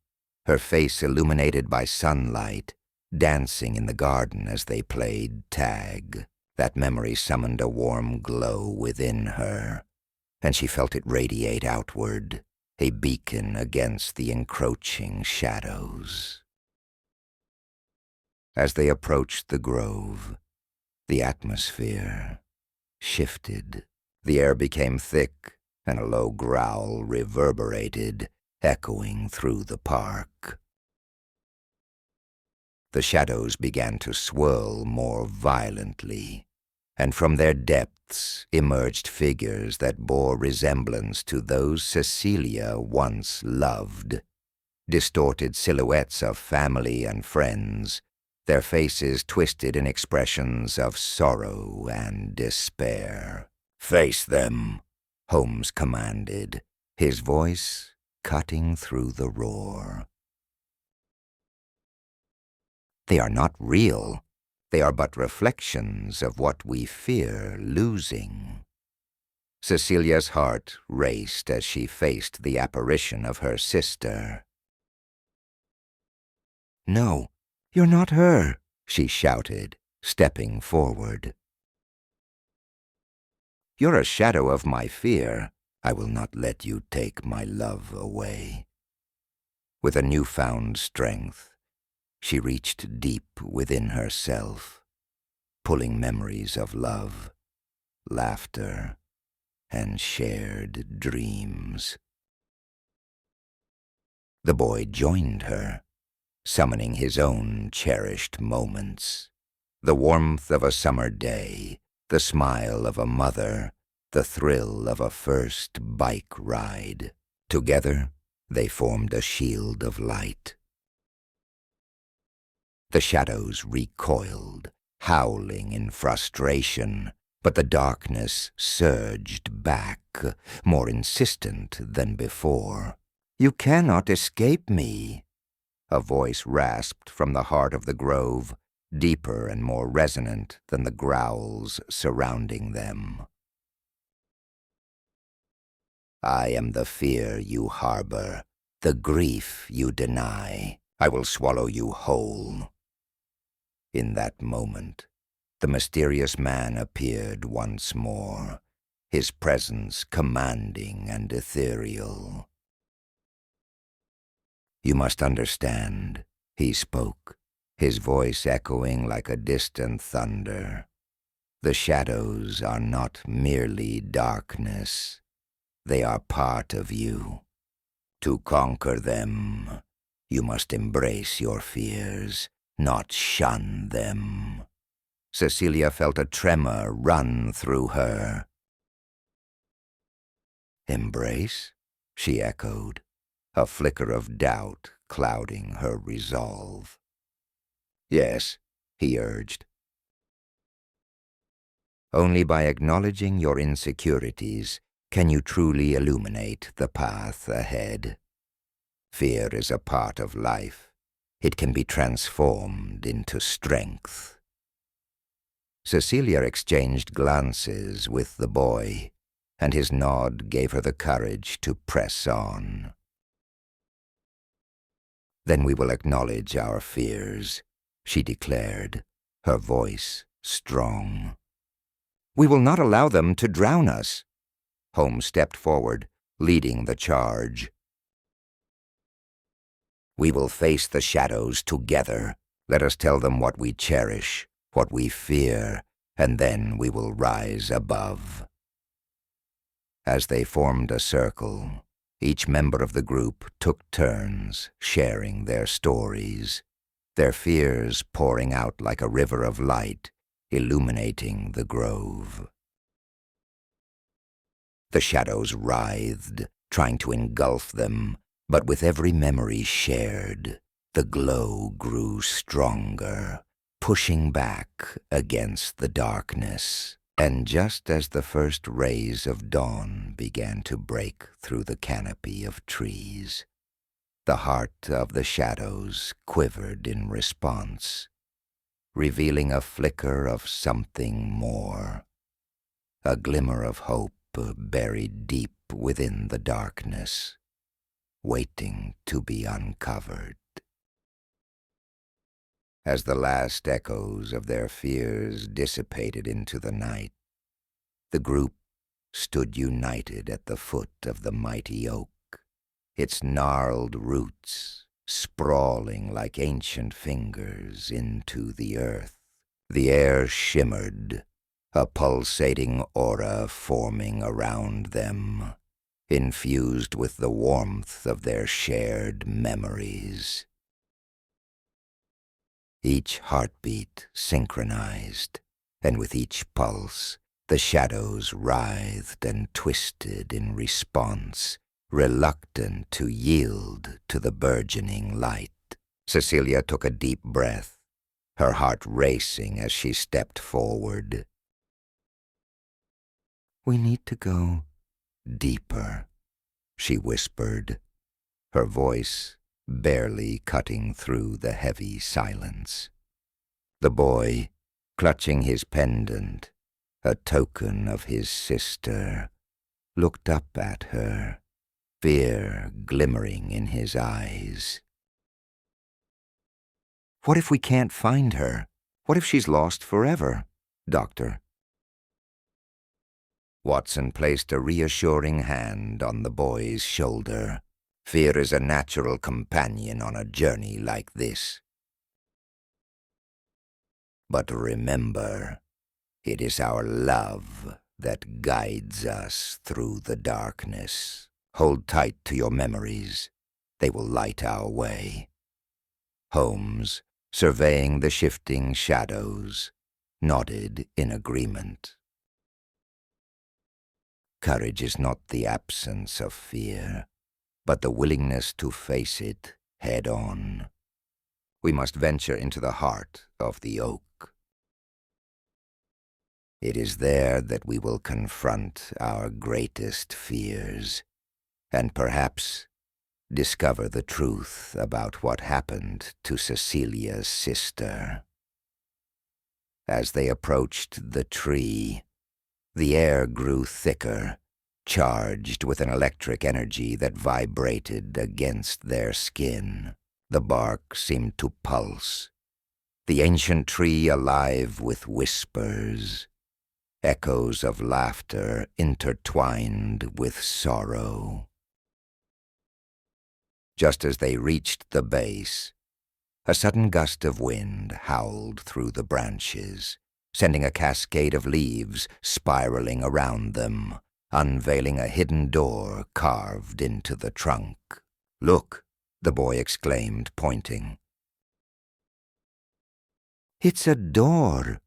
her face illuminated by sunlight, dancing in the garden as they played tag. That memory summoned a warm glow within her, and she felt it radiate outward, a beacon against the encroaching shadows. As they approached the grove, the atmosphere shifted. The air became thick, and a low growl reverberated, echoing through the park. The shadows began to swirl more violently, and from their depths emerged figures that bore resemblance to those Cecilia once loved. Distorted silhouettes of family and friends, their faces twisted in expressions of sorrow and despair. "Face them," Holmes commanded, his voice cutting through the roar. "They are not real. They are but reflections of what we fear losing." Cecilia's heart raced as she faced the apparition of her sister. "No, you're not her," she shouted, stepping forward. "You're a shadow of my fear. I will not let you take my love away." With a newfound strength, she reached deep within herself, pulling memories of love, laughter, and shared dreams. The boy joined her, summoning his own cherished moments. The warmth of a summer day, the smile of a mother, the thrill of a first bike ride. Together, they formed a shield of light. The shadows recoiled, howling in frustration, but the darkness surged back, more insistent than before. "You cannot escape me," a voice rasped from the heart of the grove, deeper and more resonant than the growls surrounding them. "I am the fear you harbor, the grief you deny. I will swallow you whole." In that moment, the mysterious man appeared once more, his presence commanding and ethereal. "You must understand," he spoke, his voice echoing like a distant thunder. "The shadows are not merely darkness. They are part of you. To conquer them, you must embrace your fears, not shun them." Cecilia felt a tremor run through her. "Embrace?" she echoed, a flicker of doubt clouding her resolve. "Yes," he urged. "Only by acknowledging your insecurities can you truly illuminate the path ahead. Fear is a part of life. It can be transformed into strength." Cecilia exchanged glances with the boy, and his nod gave her the courage to press on. "Then we will acknowledge our fears," she declared, her voice strong. "We will not allow them to drown us." Holmes stepped forward, leading the charge. "We will face the shadows together. Let us tell them what we cherish, what we fear, and then we will rise above." As they formed a circle, each member of the group took turns sharing their stories, their fears pouring out like a river of light, illuminating the grove. The shadows writhed, trying to engulf them, but with every memory shared, the glow grew stronger, pushing back against the darkness. And just as the first rays of dawn began to break through the canopy of trees, the heart of the shadows quivered in response, revealing a flicker of something more, a glimmer of hope buried deep within the darkness, waiting to be uncovered. As the last echoes of their fears dissipated into the night, the group stood united at the foot of the mighty oak, its gnarled roots sprawling like ancient fingers into the earth. The air shimmered, a pulsating aura forming around them, infused with the warmth of their shared memories. Each heartbeat synchronized, and with each pulse, the shadows writhed and twisted in response, reluctant to yield to the burgeoning light. Cecilia took a deep breath, her heart racing as she stepped forward. "We need to go deeper," she whispered, her voice barely cutting through the heavy silence. The boy, clutching his pendant, a token of his sister, looked up at her, fear glimmering in his eyes. "What if we can't find her? What if she's lost forever, Doctor?" Watson placed a reassuring hand on the boy's shoulder. "Fear is a natural companion on a journey like this. But remember, it is our love that guides us through the darkness. Hold tight to your memories. They will light our way." Holmes, surveying the shifting shadows, nodded in agreement. Courage is not the absence of fear, but the willingness to face it head-on. We must venture into the heart of the oak. It is there that we will confront our greatest fears, and perhaps discover the truth about what happened to Cecilia's sister. As they approached the tree, the air grew thicker, charged with an electric energy that vibrated against their skin. The bark seemed to pulse, the ancient tree alive with whispers, echoes of laughter intertwined with sorrow. Just as they reached the base, a sudden gust of wind howled through the branches, sending a cascade of leaves spiraling around them, unveiling a hidden door carved into the trunk. "Look!" the boy exclaimed, pointing. "It's a door!"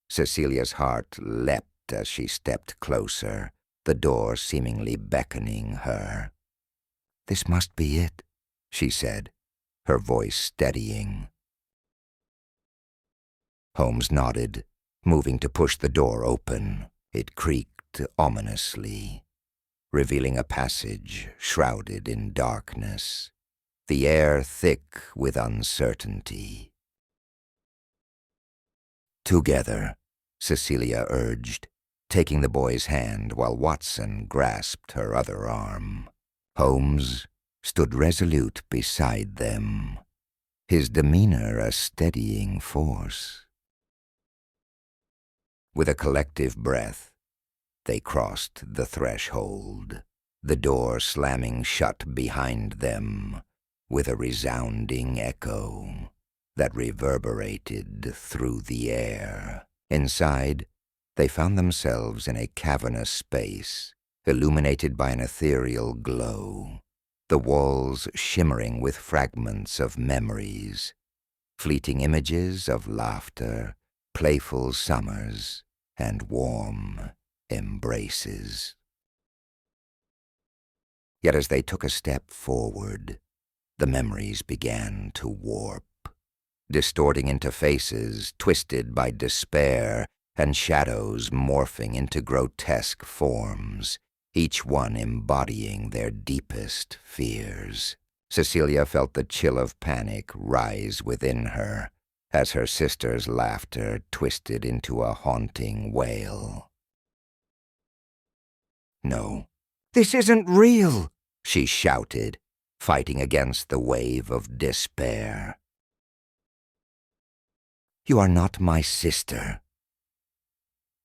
Cecilia's heart leapt as she stepped closer, the door seemingly beckoning her. "This must be it," she said, her voice steadying. Holmes nodded, moving to push the door open. It creaked ominously, revealing a passage shrouded in darkness, the air thick with uncertainty. "Together," Cecilia urged, taking the boy's hand while Watson grasped her other arm. Holmes stood resolute beside them, his demeanor a steadying force. With a collective breath, they crossed the threshold, the door slamming shut behind them with a resounding echo that reverberated through the air. Inside, they found themselves in a cavernous space, illuminated by an ethereal glow, the walls shimmering with fragments of memories, fleeting images of laughter, playful summers, and warm embraces. Yet as they took a step forward, the memories began to warp, distorting into faces twisted by despair and shadows morphing into grotesque forms, each one embodying their deepest fears. Cecilia felt the chill of panic rise within her as her sister's laughter twisted into a haunting wail. "No, this isn't real!" she shouted, fighting against the wave of despair. "You are not my sister."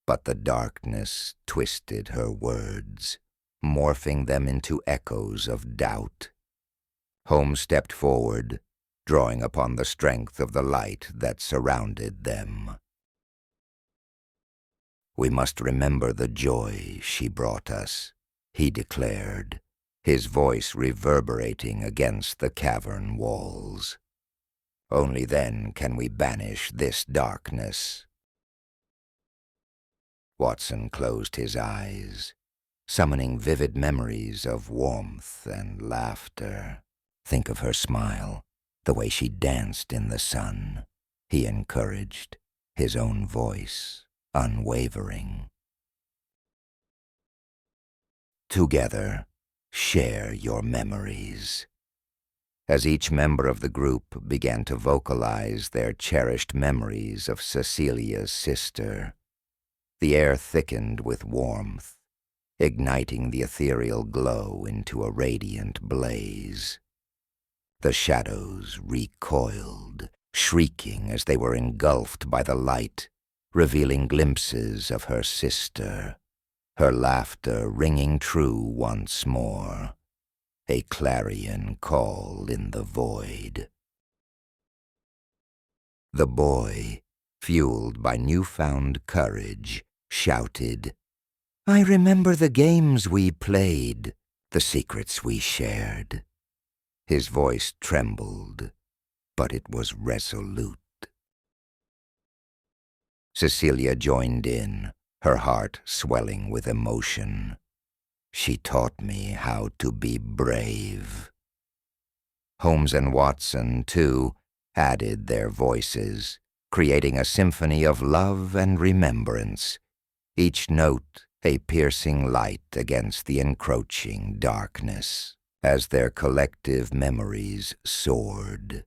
But the darkness twisted her words, morphing them into echoes of doubt. Holmes stepped forward, drawing upon the strength of the light that surrounded them. "We must remember the joy she brought us," he declared, his voice reverberating against the cavern walls. "Only then can we banish this darkness." Watson closed his eyes, summoning vivid memories of warmth and laughter. Think of her smile, the way she danced in the sun. He encouraged, his own voice unwavering. Together, share your memories. As each member of the group began to vocalize their cherished memories of Cecilia's sister, the air thickened with warmth, igniting the ethereal glow into a radiant blaze. The shadows recoiled, shrieking as they were engulfed by the light, revealing glimpses of her sister, her laughter ringing true once more, a clarion call in the void. The boy, fueled by newfound courage, shouted, "I remember the games we played, the secrets we shared." His voice trembled, but it was resolute. Cecilia joined in, her heart swelling with emotion. She taught me how to be brave. Holmes and Watson, too, added their voices, creating a symphony of love and remembrance, each note a piercing light against the encroaching darkness. As their collective memories soared,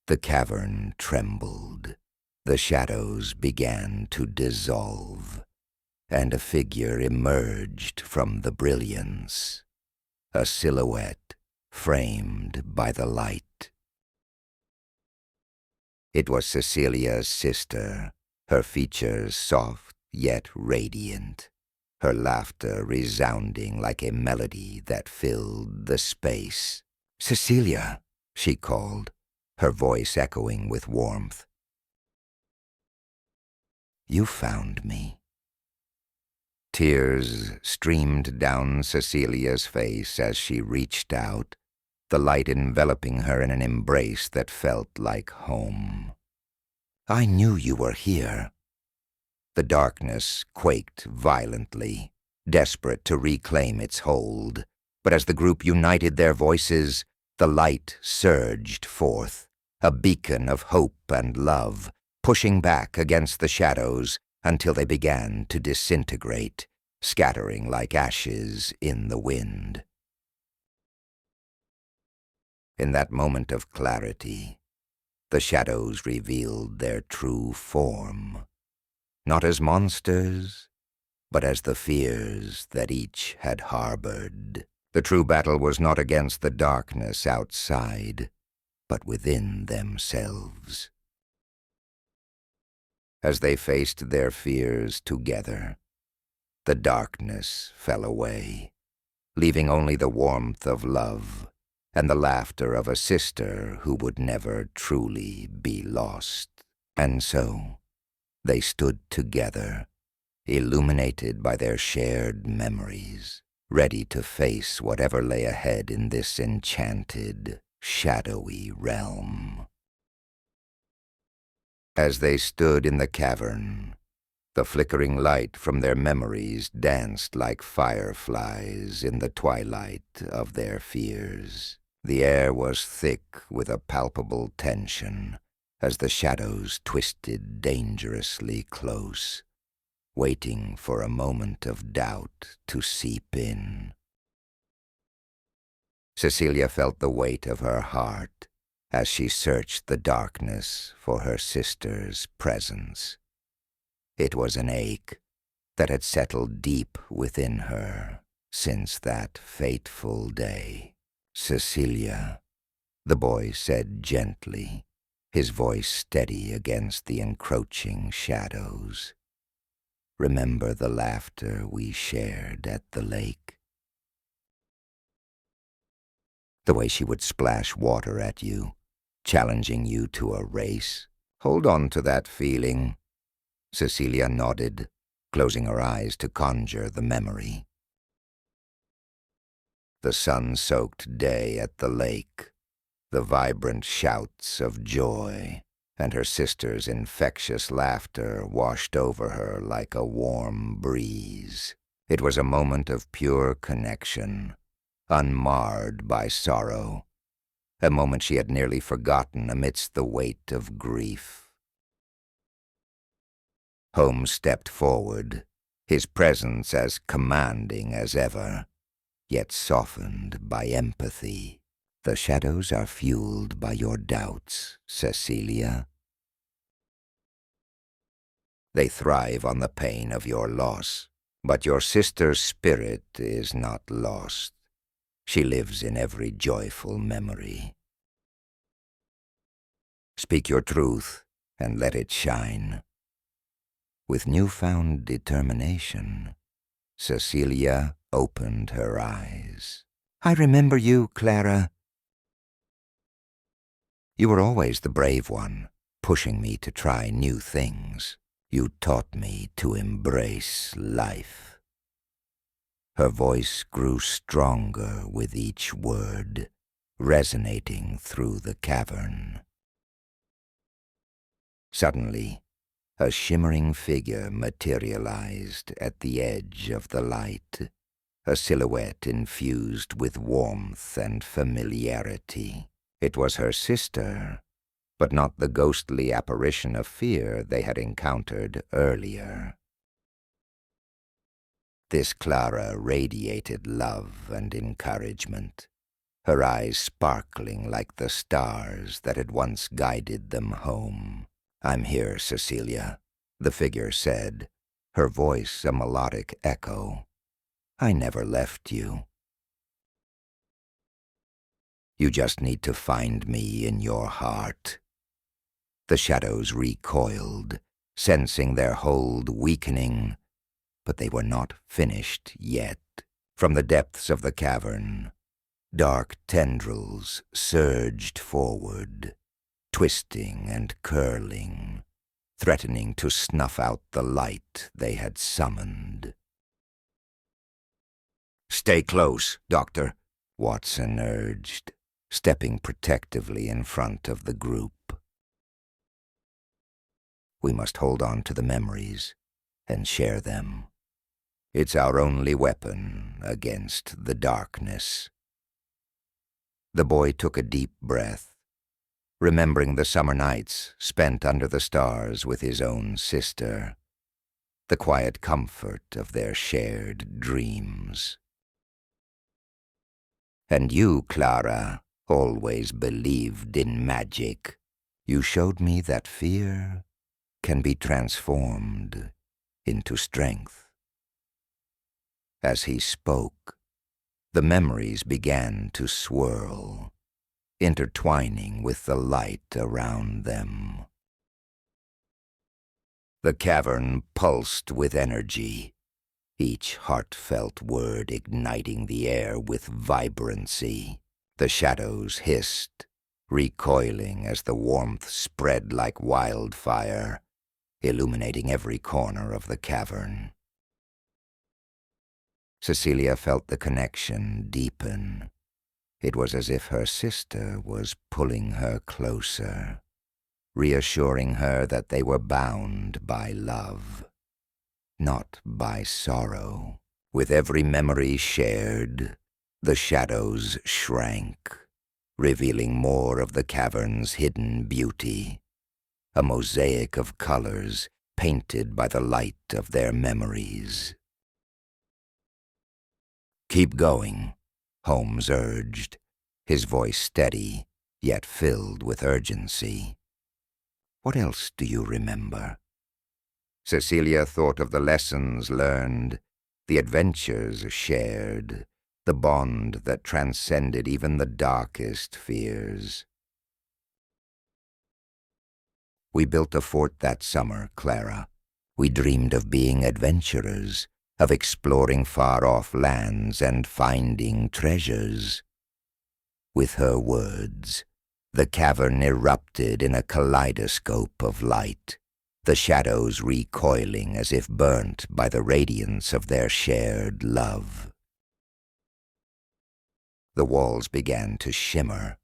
the cavern trembled, the shadows began to dissolve, and a figure emerged from the brilliance, a silhouette framed by the light. It was Cecilia's sister, her features soft yet radiant, her laughter resounding like a melody that filled the space. "Cecilia," she called, her voice echoing with warmth. "You found me." Tears streamed down Cecilia's face as she reached out, the light enveloping her in an embrace that felt like home. "I knew you were here." The darkness quaked violently, desperate to reclaim its hold, but as the group united their voices, the light surged forth, a beacon of hope and love, pushing back against the shadows until they began to disintegrate, scattering like ashes in the wind. In that moment of clarity, the shadows revealed their true form, not as monsters, but as the fears that each had harbored. The true battle was not against the darkness outside, but within themselves. As they faced their fears together, the darkness fell away, leaving only the warmth of love and the laughter of a sister who would never truly be lost. And so, they stood together, illuminated by their shared memories, ready to face whatever lay ahead in this enchanted, shadowy realm. As they stood in the cavern, the flickering light from their memories danced like fireflies in the twilight of their fears. The air was thick with a palpable tension as the shadows twisted dangerously close, waiting for a moment of doubt to seep in. Cecilia felt the weight of her heart as she searched the darkness for her sister's presence. It was an ache that had settled deep within her since that fateful day. "Cecilia," the boy said gently, his voice steady against the encroaching shadows. "Remember the laughter we shared at the lake? The way she would splash water at you, challenging you to a race? Hold on to that feeling." Cecilia nodded, closing her eyes to conjure the memory. The sun-soaked day at the lake, the vibrant shouts of joy, and her sister's infectious laughter washed over her like a warm breeze. It was a moment of pure connection, unmarred by sorrow, a moment she had nearly forgotten amidst the weight of grief. Holmes stepped forward, his presence as commanding as ever, yet softened by empathy. "The shadows are fueled by your doubts, Cecilia. They thrive on the pain of your loss, but your sister's spirit is not lost. She lives in every joyful memory. Speak your truth and let it shine." With newfound determination, Cecilia opened her eyes. "I remember you, Clara. You were always the brave one, pushing me to try new things. You taught me to embrace life." Her voice grew stronger with each word, resonating through the cavern. Suddenly, a shimmering figure materialized at the edge of the light, a silhouette infused with warmth and familiarity. It was her sister, but not the ghostly apparition of fear they had encountered earlier. This Clara radiated love and encouragement, her eyes sparkling like the stars that had once guided them home. "I'm here, Cecilia," the figure said, her voice a melodic echo. "I never left you. You just need to find me in your heart." The shadows recoiled, sensing their hold weakening, but they were not finished yet. From the depths of the cavern, dark tendrils surged forward, twisting and curling, threatening to snuff out the light they had summoned. "Stay close, Doctor," Watson urged, stepping protectively in front of the group. "We must hold on to the memories and share them. It's our only weapon against the darkness." The boy took a deep breath, remembering the summer nights spent under the stars with his own sister, the quiet comfort of their shared dreams. "And you, Clara, always believed in magic. You showed me that fear can be transformed into strength." As he spoke, the memories began to swirl, intertwining with the light around them. The cavern pulsed with energy, each heartfelt word igniting the air with vibrancy. The shadows hissed, recoiling as the warmth spread like wildfire, illuminating every corner of the cavern. Cecilia felt the connection deepen. It was as if her sister was pulling her closer, reassuring her that they were bound by love, not by sorrow. With every memory shared, the shadows shrank, revealing more of the cavern's hidden beauty, a mosaic of colors painted by the light of their memories. "Keep going," Holmes urged, his voice steady, yet filled with urgency. "What else do you remember?" Cecilia thought of the lessons learned, the adventures shared, the bond that transcended even the darkest fears. "We built a fort that summer, Clara. We dreamed of being adventurers, of exploring far-off lands and finding treasures." With her words, the cavern erupted in a kaleidoscope of light, the shadows recoiling as if burnt by the radiance of their shared love. The walls began to shimmer,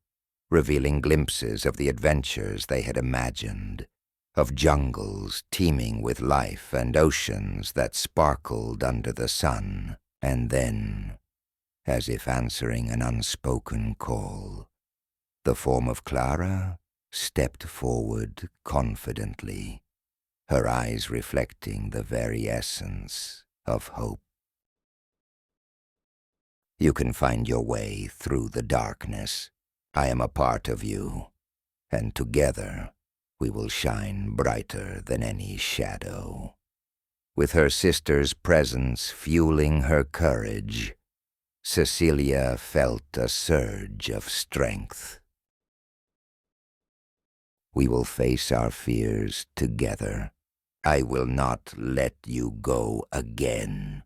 revealing glimpses of the adventures they had imagined, of jungles teeming with life and oceans that sparkled under the sun. And then, as if answering an unspoken call, the form of Clara stepped forward confidently, her eyes reflecting the very essence of hope. You can find your way through the darkness. I am a part of you, and together we will shine brighter than any shadow. With her sister's presence fueling her courage, Cecilia felt a surge of strength. We will face our fears together. I will not let you go again.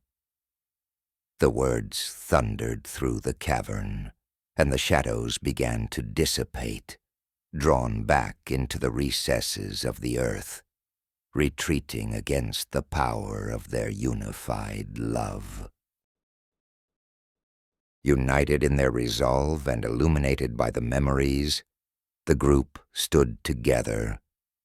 The words thundered through the cavern, and the shadows began to dissipate, drawn back into the recesses of the earth, retreating against the power of their unified love. United in their resolve and illuminated by the memories, the group stood together,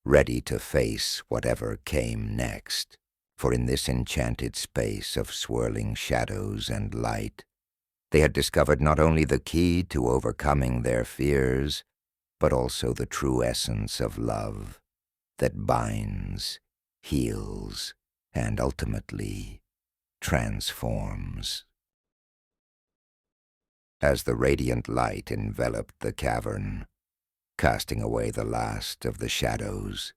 ready to face whatever came next. For in this enchanted space of swirling shadows and light, they had discovered not only the key to overcoming their fears, but also the true essence of love that binds, heals, and ultimately transforms. As the radiant light enveloped the cavern, casting away the last of the shadows,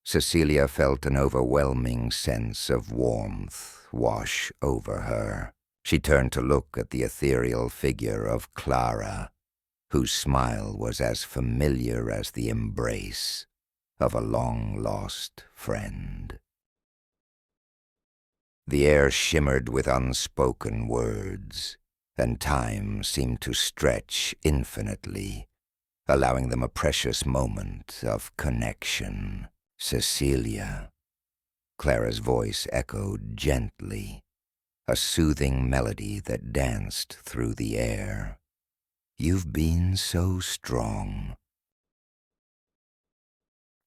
Cecilia felt an overwhelming sense of warmth wash over her. She turned to look at the ethereal figure of Clara, whose smile was as familiar as the embrace of a long-lost friend. The air shimmered with unspoken words, and time seemed to stretch infinitely, allowing them a precious moment of connection. Cecilia. Clara's voice echoed gently, a soothing melody that danced through the air. You've been so strong.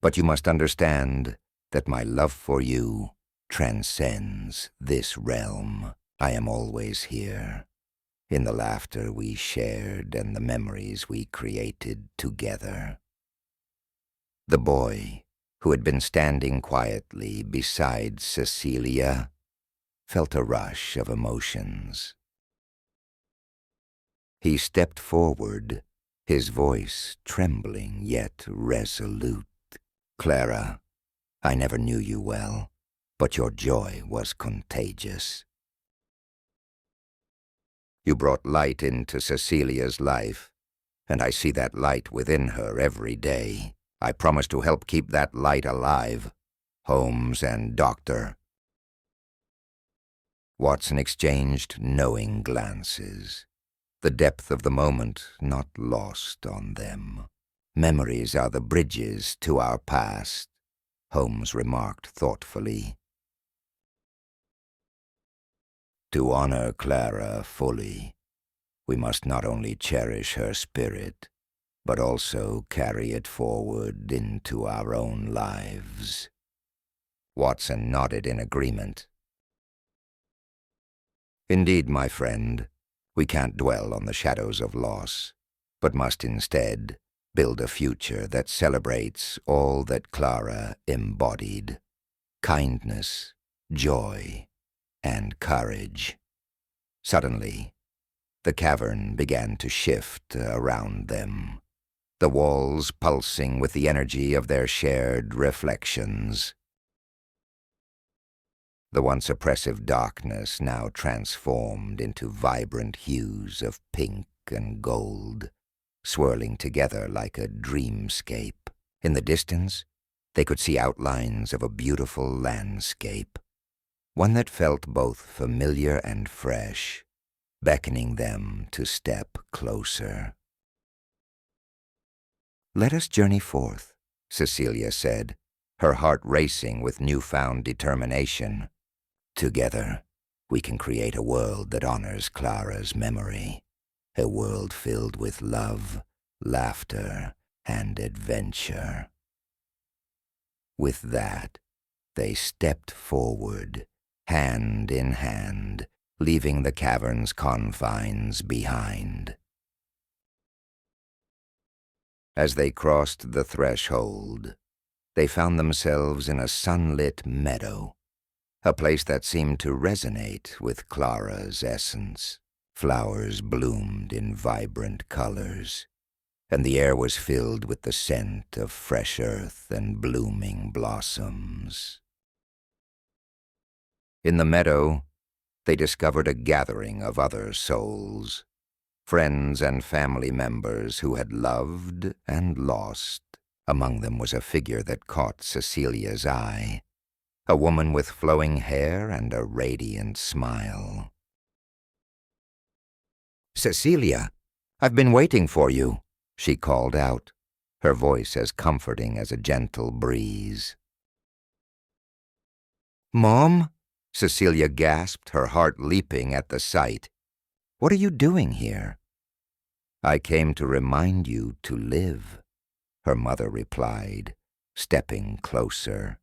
But you must understand that my love for you transcends this realm. I am always here, in the laughter we shared and the memories we created together. The boy, who had been standing quietly beside Cecilia, felt a rush of emotions. He stepped forward, his voice trembling yet resolute. Clara, I never knew you well, but your joy was contagious. You brought light into Cecilia's life, and I see that light within her every day. I promise to help keep that light alive, Holmes and Doctor. Watson exchanged knowing glances, the depth of the moment not lost on them. Memories are the bridges to our past, Holmes remarked thoughtfully. To honor Clara fully, we must not only cherish her spirit, but also carry it forward into our own lives. Watson nodded in agreement. Indeed, my friend, we can't dwell on the shadows of loss, but must instead build a future that celebrates all that Clara embodied: kindness, joy, and courage. Suddenly, the cavern began to shift around them, the walls pulsing with the energy of their shared reflections. The once oppressive darkness now transformed into vibrant hues of pink and gold, swirling together like a dreamscape. In the distance, they could see outlines of a beautiful landscape, one that felt both familiar and fresh, beckoning them to step closer. Let us journey forth, Cecilia said, her heart racing with newfound determination. Together, we can create a world that honors Clara's memory, a world filled with love, laughter, and adventure. With that, they stepped forward, hand in hand, leaving the cavern's confines behind. As they crossed the threshold, they found themselves in a sunlit meadow, a place that seemed to resonate with Clara's essence. Flowers bloomed in vibrant colors, and the air was filled with the scent of fresh earth and blooming blossoms. In the meadow, they discovered a gathering of other souls, friends and family members who had loved and lost. Among them was a figure that caught Cecilia's eye, a woman with flowing hair and a radiant smile. "Cecilia, I've been waiting for you," she called out, her voice as comforting as a gentle breeze. "Mom?" Cecilia gasped, her heart leaping at the sight. "What are you doing here?" "I came to remind you to live," her mother replied, stepping closer.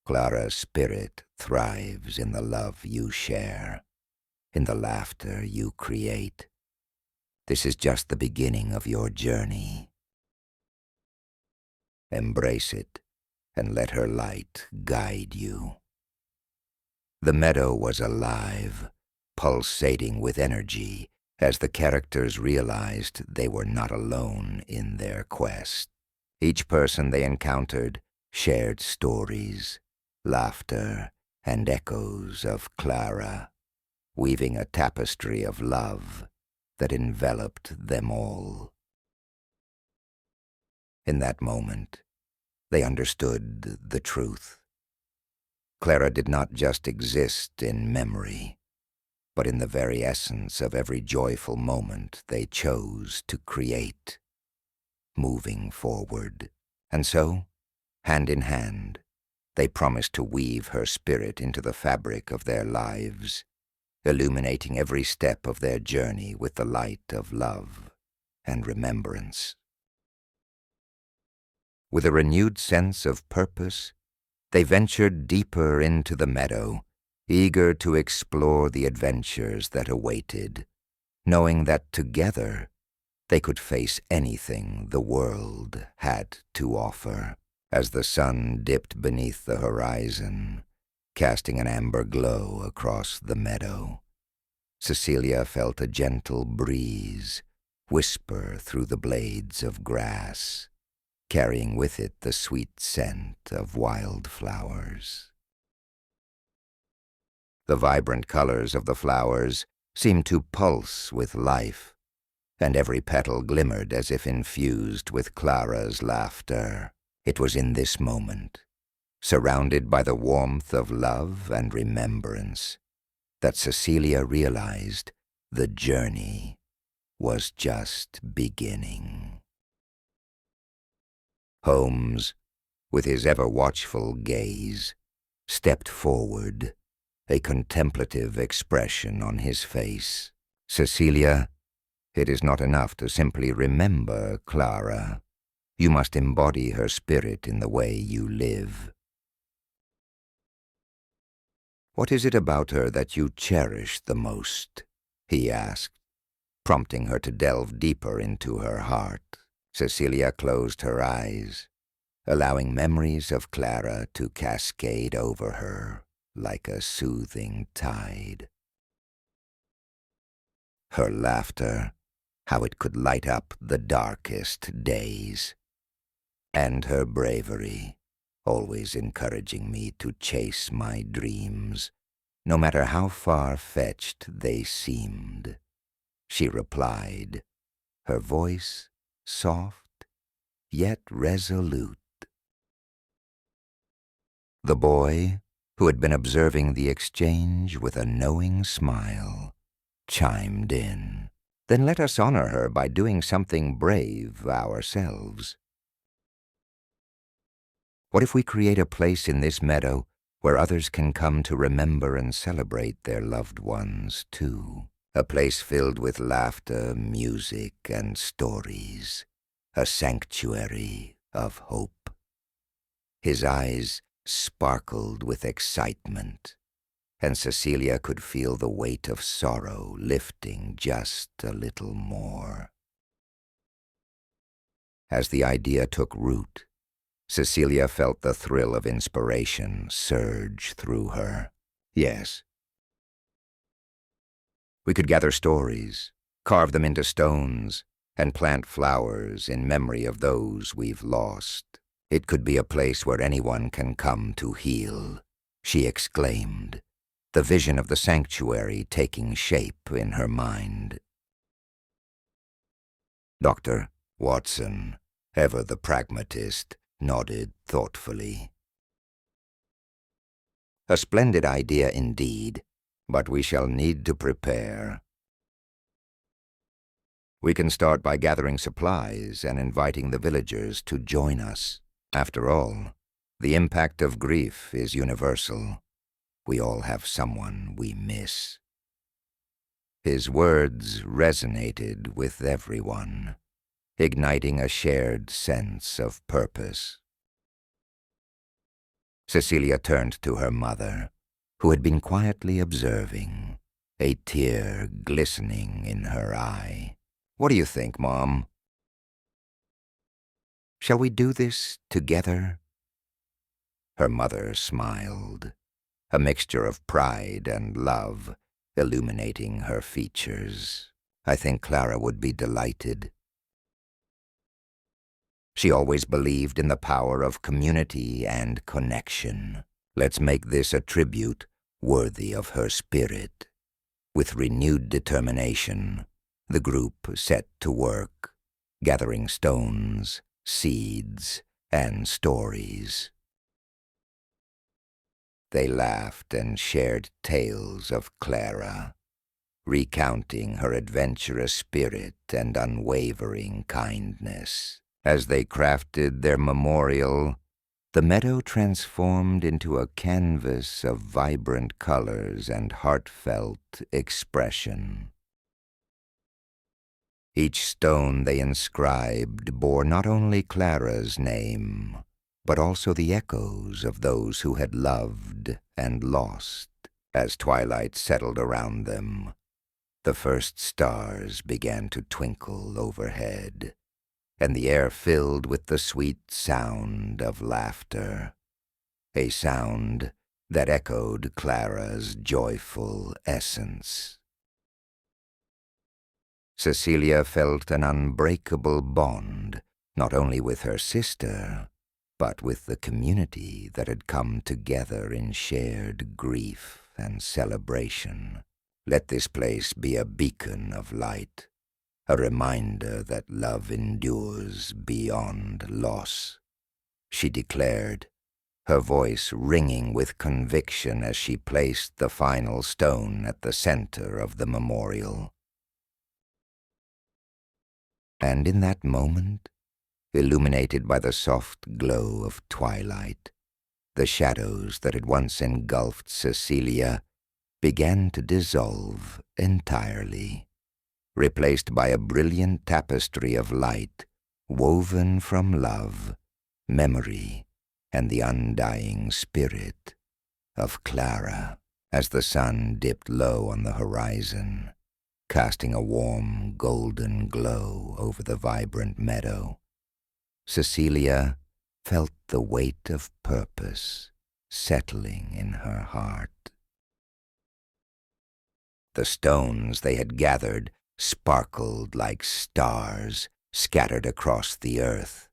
Clara's spirit thrives in the love you share, in the laughter you create. This is just the beginning of your journey. Embrace it and let her light guide you. The meadow was alive, pulsating with energy as the characters realized they were not alone in their quest. Each person they encountered shared stories, laughter, and echoes of Clara, weaving a tapestry of love that enveloped them all. In that moment, they understood the truth. Clara did not just exist in memory, but in the very essence of every joyful moment they chose to create, moving forward. And so, hand in hand, they promised to weave her spirit into the fabric of their lives, illuminating every step of their journey with the light of love and remembrance. With a renewed sense of purpose, they ventured deeper into the meadow, eager to explore the adventures that awaited, knowing that together they could face anything the world had to offer. As the sun dipped beneath the horizon, casting an amber glow across the meadow, Cecilia felt a gentle breeze whisper through the blades of grass, carrying with it the sweet scent of wildflowers. The vibrant colors of the flowers seemed to pulse with life, and every petal glimmered as if infused with Clara's laughter. It was in this moment, surrounded by the warmth of love and remembrance, that Cecilia realized the journey was just beginning. Holmes, with his ever-watchful gaze, stepped forward, a contemplative expression on his face. "Cecilia, it is not enough to simply remember Clara. You must embody her spirit in the way you live. What is it about her that you cherish the most?" he asked, prompting her to delve deeper into her heart. Cecilia closed her eyes, allowing memories of Clara to cascade over her like a soothing tide. Her laughter, how it could light up the darkest days, and her bravery, always encouraging me to chase my dreams, no matter how far-fetched they seemed, she replied, her voice soft yet resolute. The boy, who had been observing the exchange with a knowing smile, chimed in. "Then let us honor her by doing something brave ourselves. What if we create a place in this meadow where others can come to remember and celebrate their loved ones too?" A place filled with laughter, music, and stories. A sanctuary of hope. His eyes sparkled with excitement, and Cecilia could feel the weight of sorrow lifting just a little more. As the idea took root, Cecilia felt the thrill of inspiration surge through her. Yes. We could gather stories, carve them into stones, and plant flowers in memory of those we've lost. It could be a place where anyone can come to heal, she exclaimed, the vision of the sanctuary taking shape in her mind. Dr. Watson, ever the pragmatist, nodded thoughtfully. A splendid idea indeed, but we shall need to prepare. We can start by gathering supplies and inviting the villagers to join us. After all, the impact of grief is universal. We all have someone we miss. His words resonated with everyone, igniting a shared sense of purpose. Cecilia turned to her mother, who had been quietly observing, a tear glistening in her eye. "What do you think, Mom? Shall we do this together?" Her mother smiled, a mixture of pride and love illuminating her features. "I think Clara would be delighted." She always believed in the power of community and connection. Let's make this a tribute worthy of her spirit. With renewed determination, the group set to work, gathering stones, seeds, and stories. They laughed and shared tales of Clara, recounting her adventurous spirit and unwavering kindness. As they crafted their memorial, the meadow transformed into a canvas of vibrant colors and heartfelt expression. Each stone they inscribed bore not only Clara's name, but also the echoes of those who had loved and lost. As twilight settled around them, the first stars began to twinkle overhead, and the air filled with the sweet sound of laughter, a sound that echoed Clara's joyful essence. Cecilia felt an unbreakable bond, not only with her sister, but with the community that had come together in shared grief and celebration. Let this place be a beacon of light, a reminder that love endures beyond loss, she declared, her voice ringing with conviction as she placed the final stone at the center of the memorial. And in that moment, illuminated by the soft glow of twilight, the shadows that had once engulfed Cecilia began to dissolve entirely, replaced by a brilliant tapestry of light woven from love, memory, and the undying spirit of Clara. As the sun dipped low on the horizon, casting a warm golden glow over the vibrant meadow, Cecilia felt the weight of purpose settling in her heart. The stones they had gathered sparkled like stars scattered across the earth,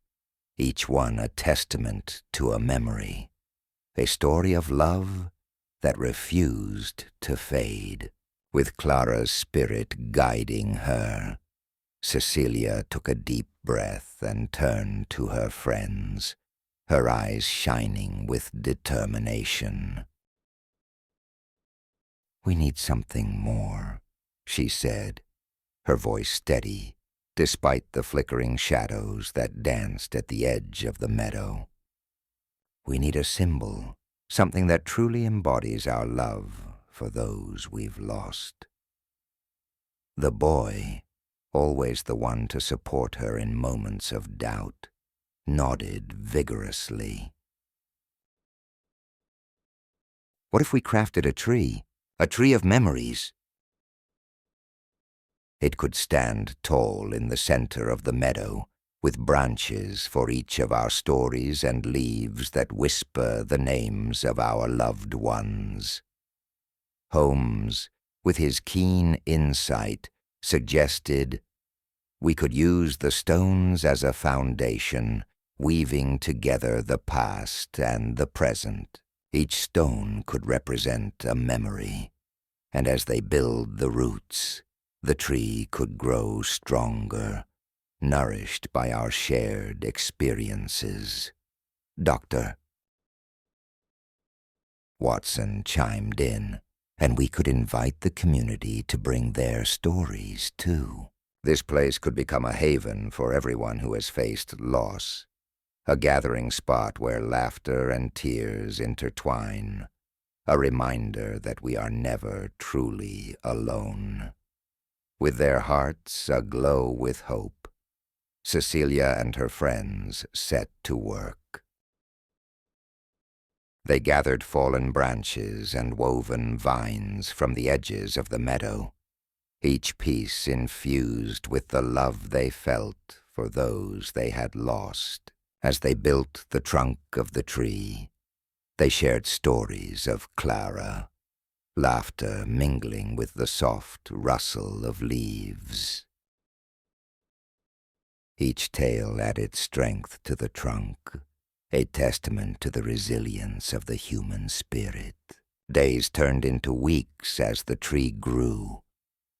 each one a testament to a memory, a story of love that refused to fade. With Clara's spirit guiding her, Cecilia took a deep breath and turned to her friends, her eyes shining with determination. "We need something more," she said, her voice steady, despite the flickering shadows that danced at the edge of the meadow. "We need a symbol, something that truly embodies our love for those we've lost." The boy, always the one to support her in moments of doubt, nodded vigorously. What if we crafted a tree of memories? It could stand tall in the center of the meadow, with branches for each of our stories and leaves that whisper the names of our loved ones. Holmes, with his keen insight, suggested we could use the stones as a foundation, weaving together the past and the present. Each stone could represent a memory, and as they build the roots, the tree could grow stronger, nourished by our shared experiences. Doctor. Watson chimed in, and we could invite the community to bring their stories, too. This place could become a haven for everyone who has faced loss, a gathering spot where laughter and tears intertwine, a reminder that we are never truly alone. With their hearts aglow with hope, Cecilia and her friends set to work. They gathered fallen branches and woven vines from the edges of the meadow, each piece infused with the love they felt for those they had lost. As they built the trunk of the tree, they shared stories of Clara, laughter mingling with the soft rustle of leaves. Each tale added strength to the trunk, a testament to the resilience of the human spirit. Days turned into weeks as the tree grew,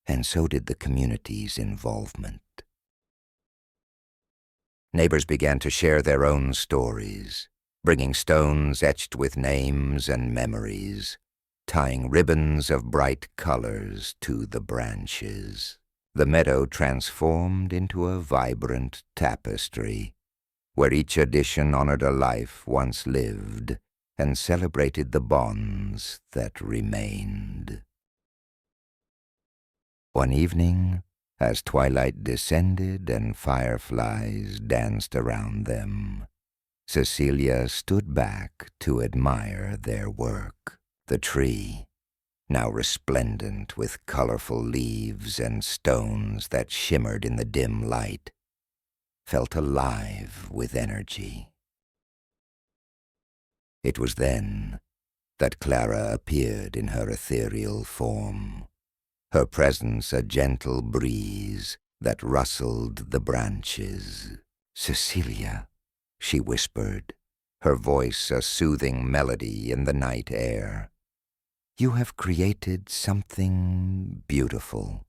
and so did the community's involvement. Neighbors began to share their own stories, bringing stones etched with names and memories, tying ribbons of bright colors to the branches. The meadow transformed into a vibrant tapestry, where each addition honored a life once lived and celebrated the bonds that remained. One evening, as twilight descended and fireflies danced around them, Cecilia stood back to admire their work. The tree, now resplendent with colorful leaves and stones that shimmered in the dim light, felt alive with energy. It was then that Clara appeared in her ethereal form, her presence a gentle breeze that rustled the branches. "Cecilia," she whispered, her voice a soothing melody in the night air. "You have created something beautiful."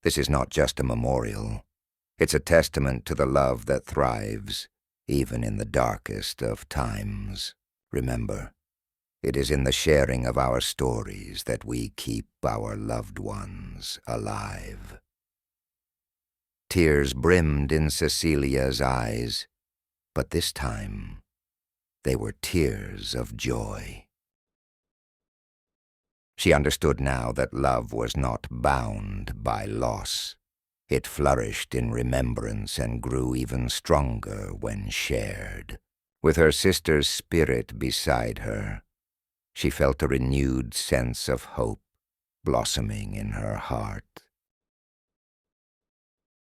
This is not just a memorial. It's a testament to the love that thrives, even in the darkest of times. Remember, it is in the sharing of our stories that we keep our loved ones alive. Tears brimmed in Cecilia's eyes, but this time they were tears of joy. She understood now that love was not bound by loss. It flourished in remembrance and grew even stronger when shared. With her sister's spirit beside her, she felt a renewed sense of hope blossoming in her heart.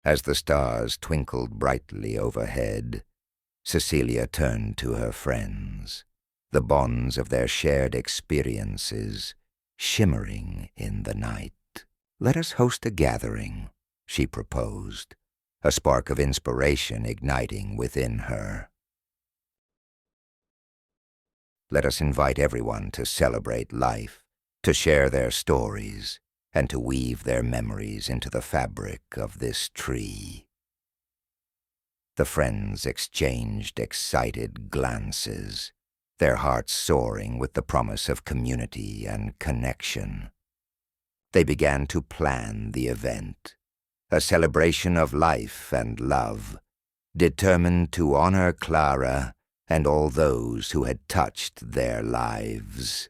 As the stars twinkled brightly overhead, Cecilia turned to her friends, the bonds of their shared experiences shimmering in the night. "Let us host a gathering," she proposed, a spark of inspiration igniting within her. "Let us invite everyone to celebrate life, to share their stories, and to weave their memories into the fabric of this tree." The friends exchanged excited glances, their hearts soaring with the promise of community and connection. They began to plan the event, a celebration of life and love, determined to honor Clara and all those who had touched their lives.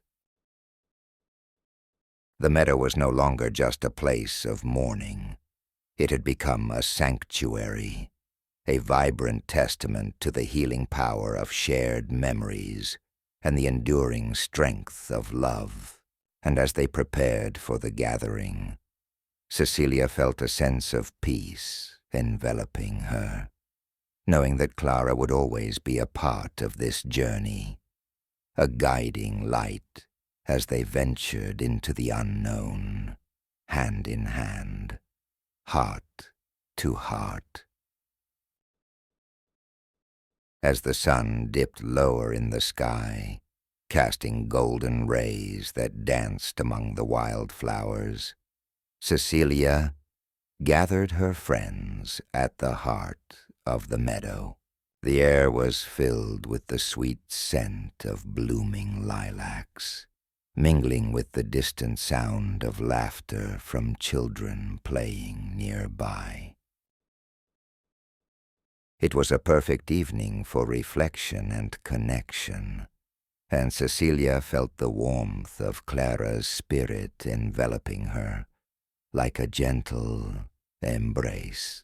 The meadow was no longer just a place of mourning. It had become a sanctuary, a vibrant testament to the healing power of shared memories and the enduring strength of love. And as they prepared for the gathering, Cecilia felt a sense of peace enveloping her, knowing that Clara would always be a part of this journey, a guiding light as they ventured into the unknown, hand in hand, heart to heart. As the sun dipped lower in the sky, casting golden rays that danced among the wildflowers, Cecilia gathered her friends at the heart of the meadow. The air was filled with the sweet scent of blooming lilacs, mingling with the distant sound of laughter from children playing nearby. It was a perfect evening for reflection and connection, and Cecilia felt the warmth of Clara's spirit enveloping her like a gentle embrace.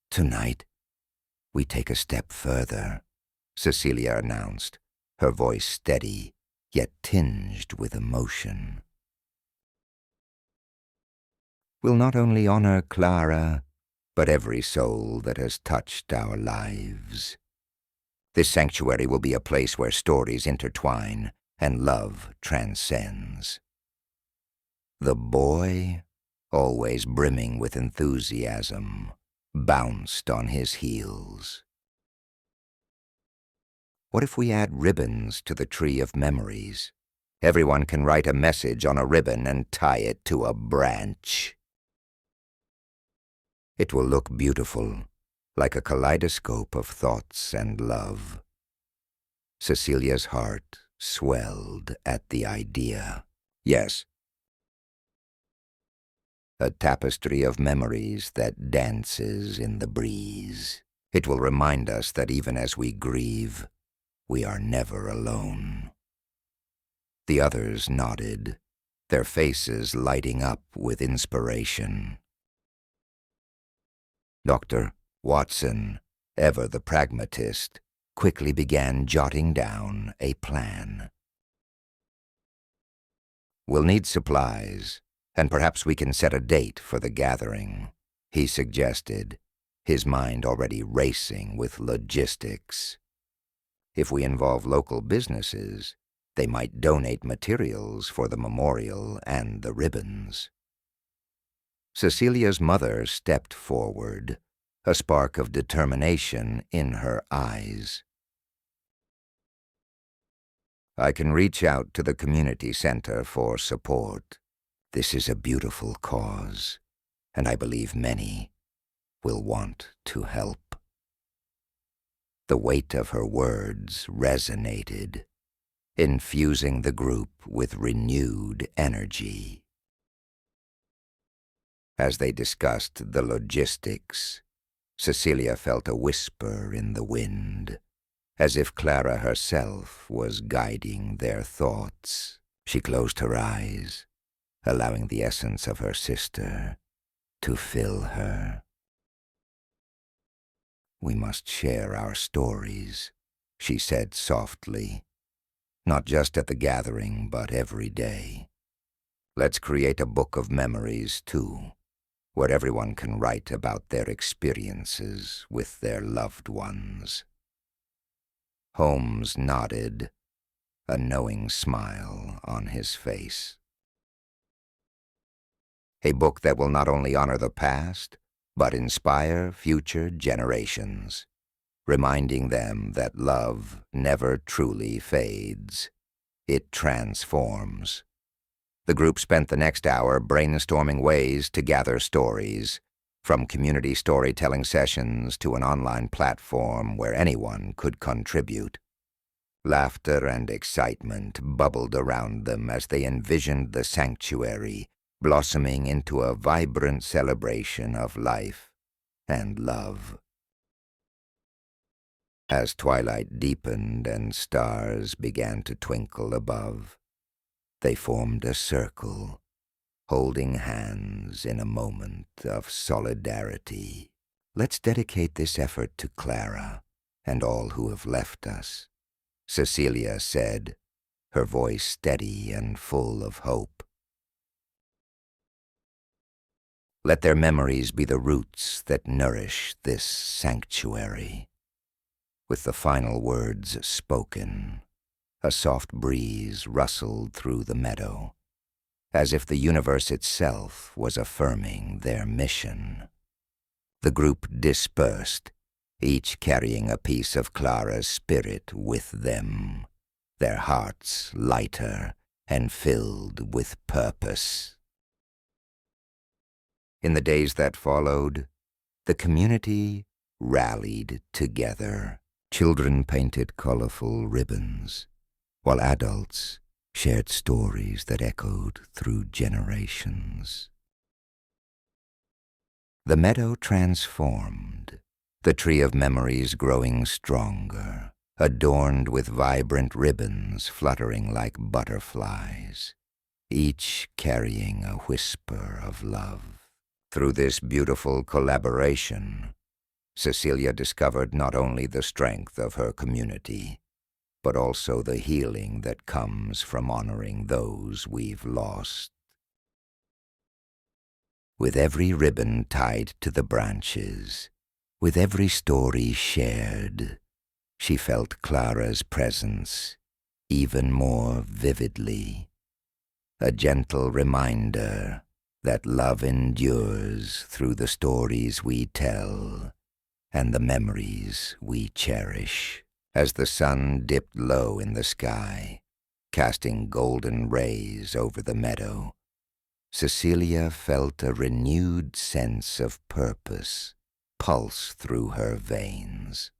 "Tonight, we take a step further," Cecilia announced, her voice steady, yet tinged with emotion. "We'll not only honor Clara, but every soul that has touched our lives. This sanctuary will be a place where stories intertwine and love transcends." The boy, always brimming with enthusiasm, bounced on his heels. "What if we add ribbons to the tree of memories? Everyone can write a message on a ribbon and tie it to a branch. It will look beautiful, like a kaleidoscope of thoughts and love." Cecilia's heart swelled at the idea. "Yes. A tapestry of memories that dances in the breeze. It will remind us that even as we grieve, we are never alone." The others nodded, their faces lighting up with inspiration. Dr. Watson, ever the pragmatist, quickly began jotting down a plan. "We'll need supplies, and perhaps we can set a date for the gathering," he suggested, his mind already racing with logistics. If we involve local businesses, they might donate materials for the memorial and the ribbons. Cecilia's mother stepped forward, a spark of determination in her eyes. "I can reach out to the community center for support. This is a beautiful cause, and I believe many will want to help." The weight of her words resonated, infusing the group with renewed energy. As they discussed the logistics, Cecilia felt a whisper in the wind, as if Clara herself was guiding their thoughts. She closed her eyes, allowing the essence of her sister to fill her. "We must share our stories," she said softly, "not just at the gathering, but every day. Let's create a book of memories, too, where everyone can write about their experiences with their loved ones." Holmes nodded, a knowing smile on his face. "A book that will not only honor the past, but inspire future generations, reminding them that love never truly fades. It transforms." The group spent the next hour brainstorming ways to gather stories, from community storytelling sessions to an online platform where anyone could contribute. Laughter and excitement bubbled around them as they envisioned the sanctuary blossoming into a vibrant celebration of life and love. As twilight deepened and stars began to twinkle above, they formed a circle, holding hands in a moment of solidarity. Let's dedicate this effort to Clara and all who have left us, Cecilia said, her voice steady and full of hope. Let their memories be the roots that nourish this sanctuary. With the final words spoken, a soft breeze rustled through the meadow, as if the universe itself was affirming their mission. The group dispersed, each carrying a piece of Clara's spirit with them, their hearts lighter and filled with purpose. In the days that followed, the community rallied together. Children painted colorful ribbons, while adults shared stories that echoed through generations. The meadow transformed, the tree of memories growing stronger, adorned with vibrant ribbons fluttering like butterflies, each carrying a whisper of love. Through this beautiful collaboration, Cecilia discovered not only the strength of her community, but also the healing that comes from honoring those we've lost. With every ribbon tied to the branches, with every story shared, she felt Clara's presence even more vividly, a gentle reminder that love endures through the stories we tell and the memories we cherish. As the sun dipped low in the sky, casting golden rays over the meadow, Cecilia felt a renewed sense of purpose pulse through her veins.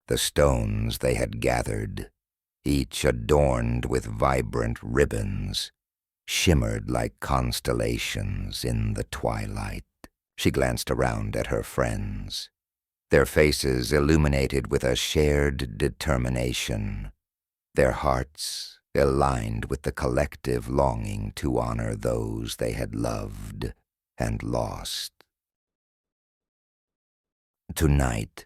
The stones they had gathered, each adorned with vibrant ribbons, shimmered like constellations in the twilight. She glanced around at her friends, their faces illuminated with a shared determination, their hearts aligned with the collective longing to honor those they had loved and lost. Tonight,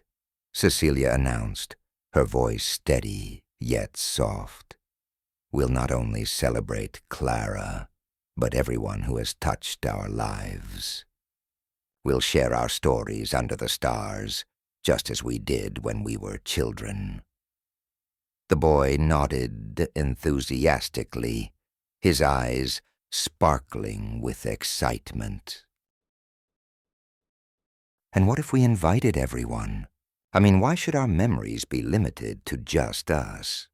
Cecilia announced, her voice steady yet soft, we'll not only celebrate Clara, but everyone who has touched our lives. We'll share our stories under the stars, just as we did when we were children. The boy nodded enthusiastically, his eyes sparkling with excitement. And what if we invited everyone? I mean, why should our memories be limited to just us?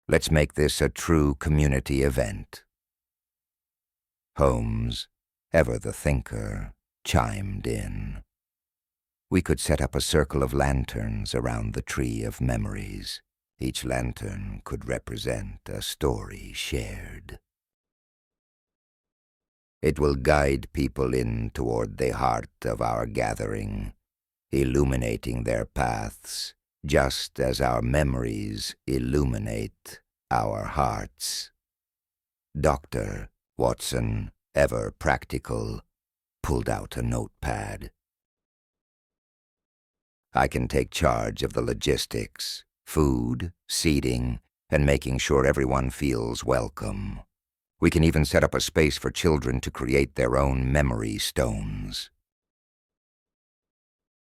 Let's make this a true community event. Holmes, ever the thinker, chimed in. We could set up a circle of lanterns around the tree of memories. Each lantern could represent a story shared. It will guide people in toward the heart of our gathering, illuminating their paths, just as our memories illuminate our hearts. Dr. Watson, ever practical, pulled out a notepad. I can take charge of the logistics, food, seating, and making sure everyone feels welcome. We can even set up a space for children to create their own memory stones.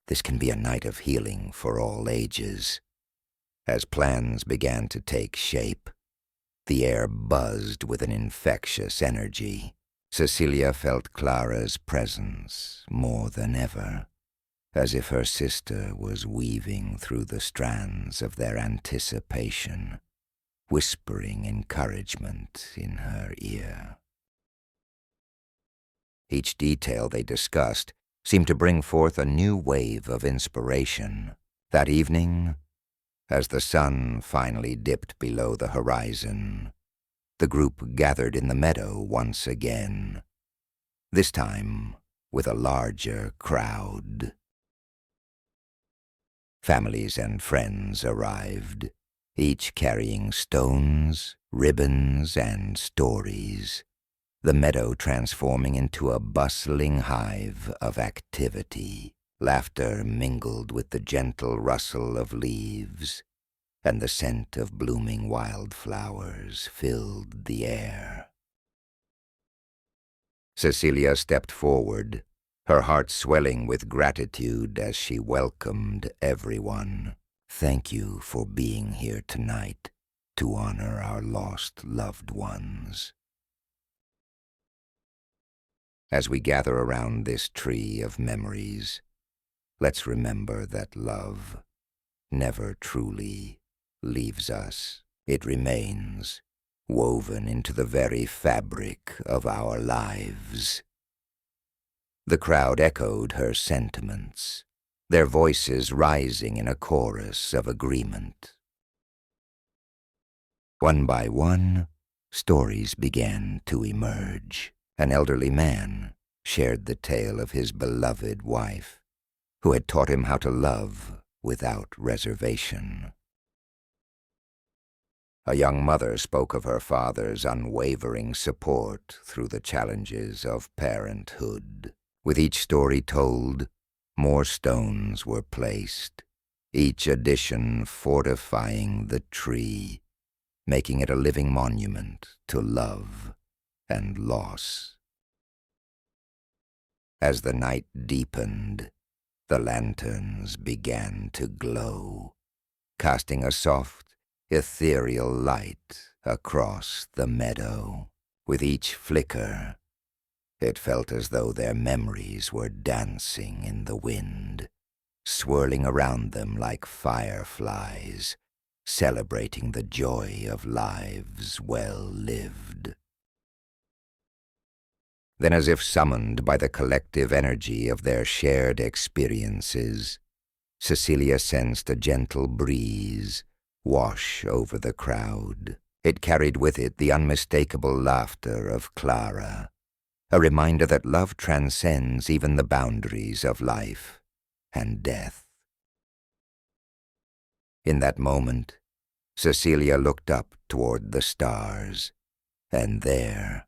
This can be a night of healing for all ages. As plans began to take shape, the air buzzed with an infectious energy. Cecilia felt Clara's presence more than ever, as if her sister was weaving through the strands of their anticipation, whispering encouragement in her ear. Each detail they discussed seemed to bring forth a new wave of inspiration. That evening, as the sun finally dipped below the horizon, the group gathered in the meadow once again, this time with a larger crowd. Families and friends arrived, each carrying stones, ribbons and stories, the meadow transforming into a bustling hive of activity. Laughter mingled with the gentle rustle of leaves, and the scent of blooming wildflowers filled the air. Cecilia stepped forward, her heart swelling with gratitude as she welcomed everyone. "Thank you for being here tonight to honor our lost loved ones." As we gather around this tree of memories, let's remember that love never truly leaves us. It remains, woven into the very fabric of our lives. The crowd echoed her sentiments, their voices rising in a chorus of agreement. One by one, stories began to emerge. An elderly man shared the tale of his beloved wife, who had taught him how to love without reservation. A young mother spoke of her father's unwavering support through the challenges of parenthood. With each story told, more stones were placed, each addition fortifying the tree, making it a living monument to love and loss. As the night deepened, the lanterns began to glow, casting a soft, ethereal light across the meadow. With each flicker, it felt as though their memories were dancing in the wind, swirling around them like fireflies, celebrating the joy of lives well lived. Then, as if summoned by the collective energy of their shared experiences, Cecilia sensed a gentle breeze wash over the crowd. It carried with it the unmistakable laughter of Clara, a reminder that love transcends even the boundaries of life and death. In that moment, Cecilia looked up toward the stars, and there,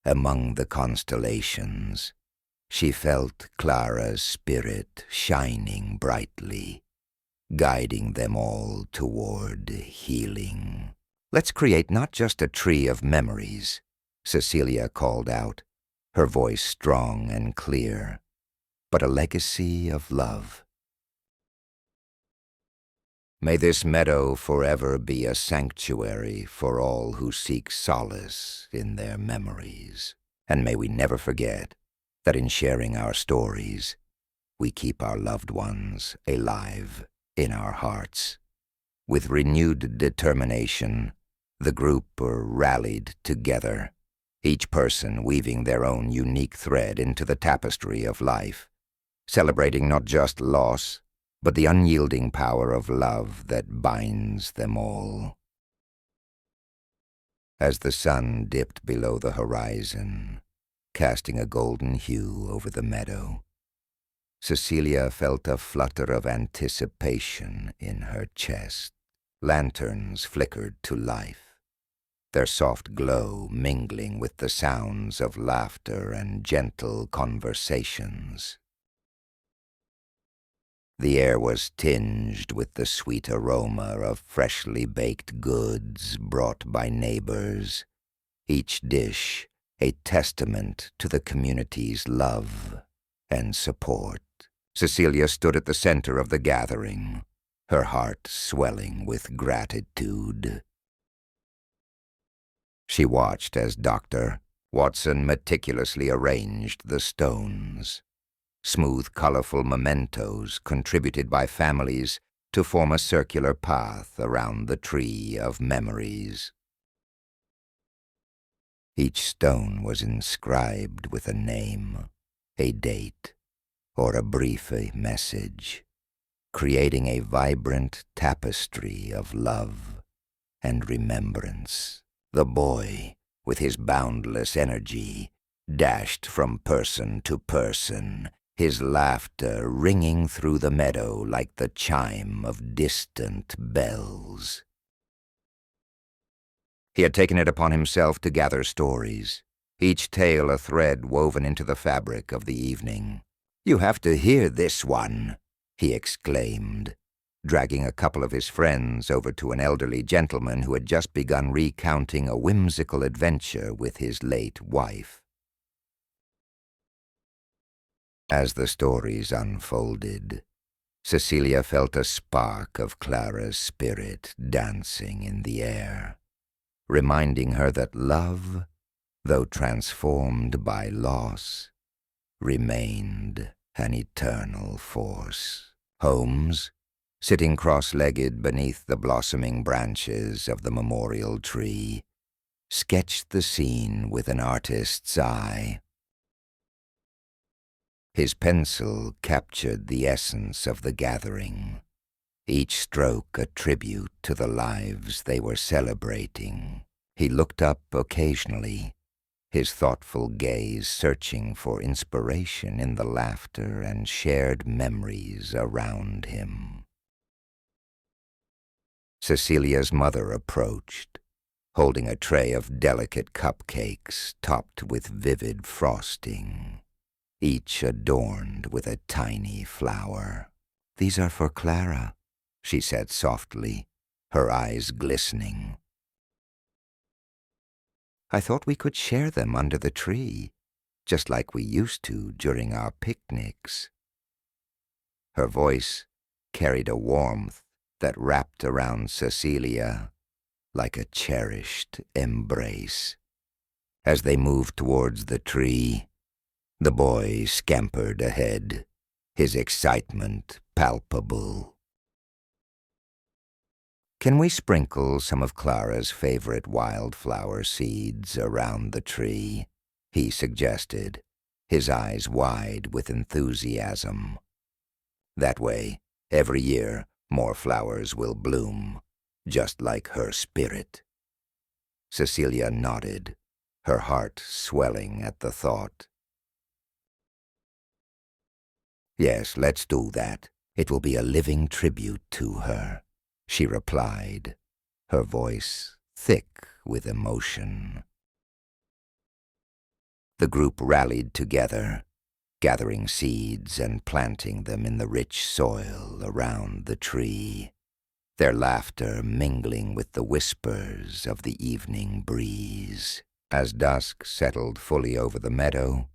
among the constellations, she felt Clara's spirit shining brightly, guiding them all toward healing. "Let's create not just a tree of memories," Cecilia called out, her voice strong and clear, "but a legacy of love. May this meadow forever be a sanctuary for all who seek solace in their memories. And may we never forget that in sharing our stories, we keep our loved ones alive in our hearts." With renewed determination, the group rallied together, each person weaving their own unique thread into the tapestry of life, celebrating not just loss, but the unyielding power of love that binds them all. As the sun dipped below the horizon, casting a golden hue over the meadow, Cecilia felt a flutter of anticipation in her chest. Lanterns flickered to life, their soft glow mingling with the sounds of laughter and gentle conversations. The air was tinged with the sweet aroma of freshly baked goods brought by neighbors, each dish a testament to the community's love and support. Cecilia stood at the center of the gathering, her heart swelling with gratitude. She watched as Dr. Watson meticulously arranged the stones, smooth, colorful mementos contributed by families to form a circular path around the tree of memories. Each stone was inscribed with a name, a date, or a brief message, creating a vibrant tapestry of love and remembrance. The boy, with his boundless energy, dashed from person to person, his laughter ringing through the meadow like the chime of distant bells. He had taken it upon himself to gather stories, each tale a thread woven into the fabric of the evening. "You have to hear this one," he exclaimed, dragging a couple of his friends over to an elderly gentleman who had just begun recounting a whimsical adventure with his late wife. As the stories unfolded, Cecilia felt a spark of Clara's spirit dancing in the air, reminding her that love, though transformed by loss, remained an eternal force. Holmes, sitting cross-legged beneath the blossoming branches of the memorial tree, sketched the scene with an artist's eye. His pencil captured the essence of the gathering, each stroke a tribute to the lives they were celebrating. He looked up occasionally, his thoughtful gaze searching for inspiration in the laughter and shared memories around him. Cecilia's mother approached, holding a tray of delicate cupcakes topped with vivid frosting, each adorned with a tiny flower. "These are for Clara," she said softly, her eyes glistening. "I thought we could share them under the tree, just like we used to during our picnics." Her voice carried a warmth that wrapped around Cecilia like a cherished embrace. As they moved towards the tree, the boy scampered ahead, his excitement palpable. "Can we sprinkle some of Clara's favorite wildflower seeds around the tree?" he suggested, his eyes wide with enthusiasm. "That way, every year, more flowers will bloom, just like her spirit." Cecilia nodded, her heart swelling at the thought. "Yes, let's do that. It will be a living tribute to her," she replied, her voice thick with emotion. The group rallied together, gathering seeds and planting them in the rich soil around the tree, their laughter mingling with the whispers of the evening breeze. As dusk settled fully over the meadow,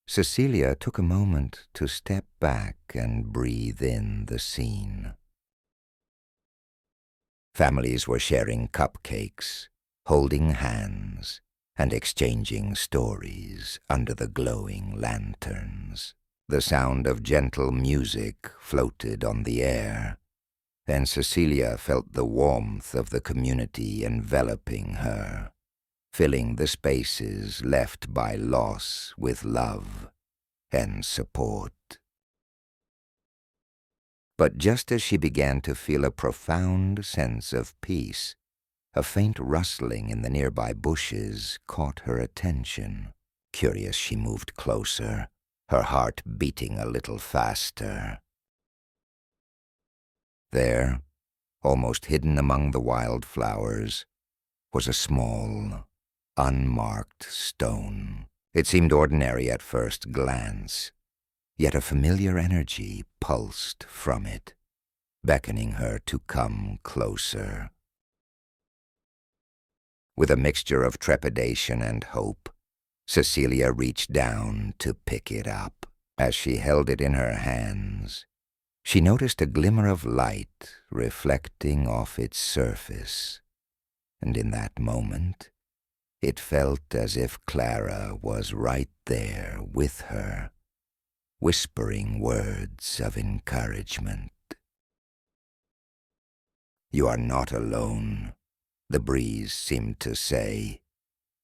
Cecilia took a moment to step back and breathe in the scene. Families were sharing cupcakes, holding hands, and exchanging stories under the glowing lanterns. The sound of gentle music floated on the air, and Cecilia felt the warmth of the community enveloping her, filling the spaces left by loss with love and support. But just as she began to feel a profound sense of peace, a faint rustling in the nearby bushes caught her attention. Curious, she moved closer, her heart beating a little faster. There, almost hidden among the wildflowers, was a small, unmarked stone. It seemed ordinary at first glance, yet a familiar energy pulsed from it, beckoning her to come closer. With a mixture of trepidation and hope, Cecilia reached down to pick it up. As she held it in her hands, she noticed a glimmer of light reflecting off its surface, and in that moment, it felt as if Clara was right there with her, whispering words of encouragement. "You are not alone," the breeze seemed to say,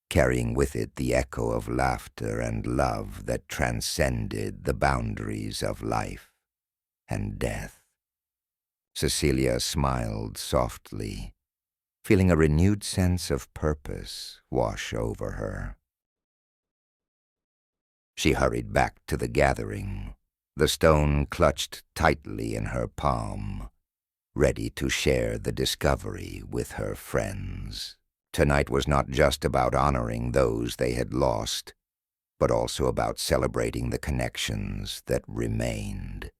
carrying with it the echo of laughter and love that transcended the boundaries of life and death. Cecilia smiled softly, feeling a renewed sense of purpose wash over her. She hurried back to the gathering, the stone clutched tightly in her palm, ready to share the discovery with her friends. Tonight was not just about honoring those they had lost, but also about celebrating the connections that remained,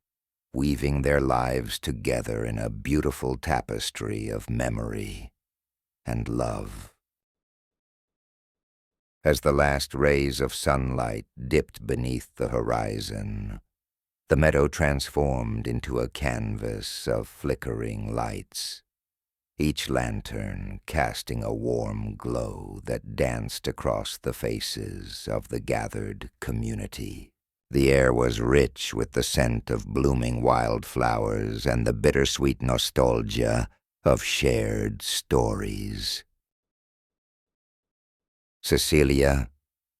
weaving their lives together in a beautiful tapestry of memory and love. As the last rays of sunlight dipped beneath the horizon, the meadow transformed into a canvas of flickering lights, each lantern casting a warm glow that danced across the faces of the gathered community. The air was rich with the scent of blooming wildflowers and the bittersweet nostalgia of shared stories. Cecilia,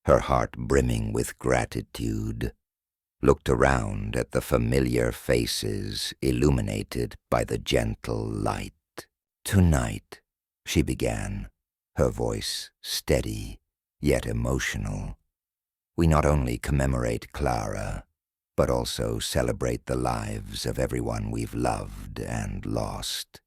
her heart brimming with gratitude, looked around at the familiar faces illuminated by the gentle light. "Tonight," she began, her voice steady yet emotional, "we not only commemorate Clara, but also celebrate the lives of everyone we've loved and lost.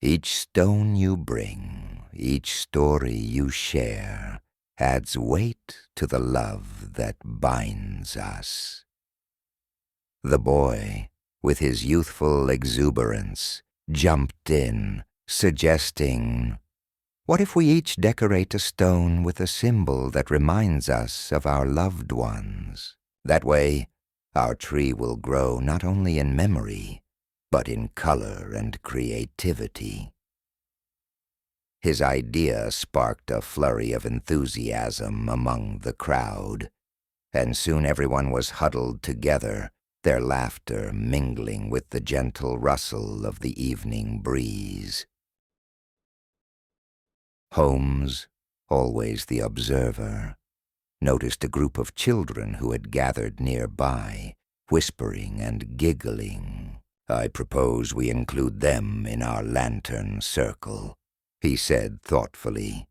Each stone you bring, each story you share, adds weight to the love that binds us." The boy, with his youthful exuberance, jumped in, suggesting, "What if we each decorate a stone with a symbol that reminds us of our loved ones? That way, our tree will grow not only in memory, but in color and creativity." His idea sparked a flurry of enthusiasm among the crowd, and soon everyone was huddled together, their laughter mingling with the gentle rustle of the evening breeze. Holmes, always the observer, noticed a group of children who had gathered nearby, whispering and giggling. "I propose we include them in our lantern circle," he said thoughtfully.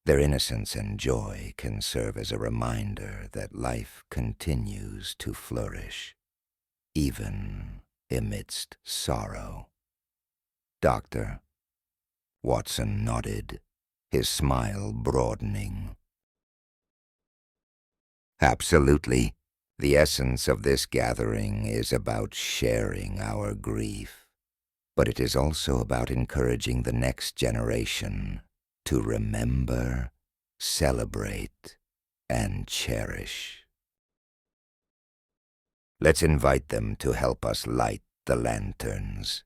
"Their innocence and joy can serve as a reminder that life continues to flourish, even amidst sorrow." "Doctor," Watson nodded, his smile broadening. "Absolutely. The essence of this gathering is about sharing our grief, but it is also about encouraging the next generation to remember, celebrate, and cherish. Let's invite them to help us light the lanterns."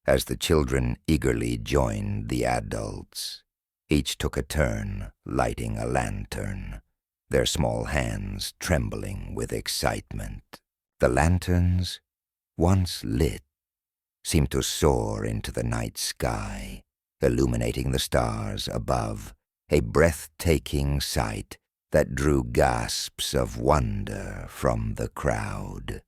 As the children eagerly joined the adults, each took a turn lighting a lantern, their small hands trembling with excitement. The lanterns, once lit, seemed to soar into the night sky, illuminating the stars above, a breathtaking sight that drew gasps of wonder from the crowd.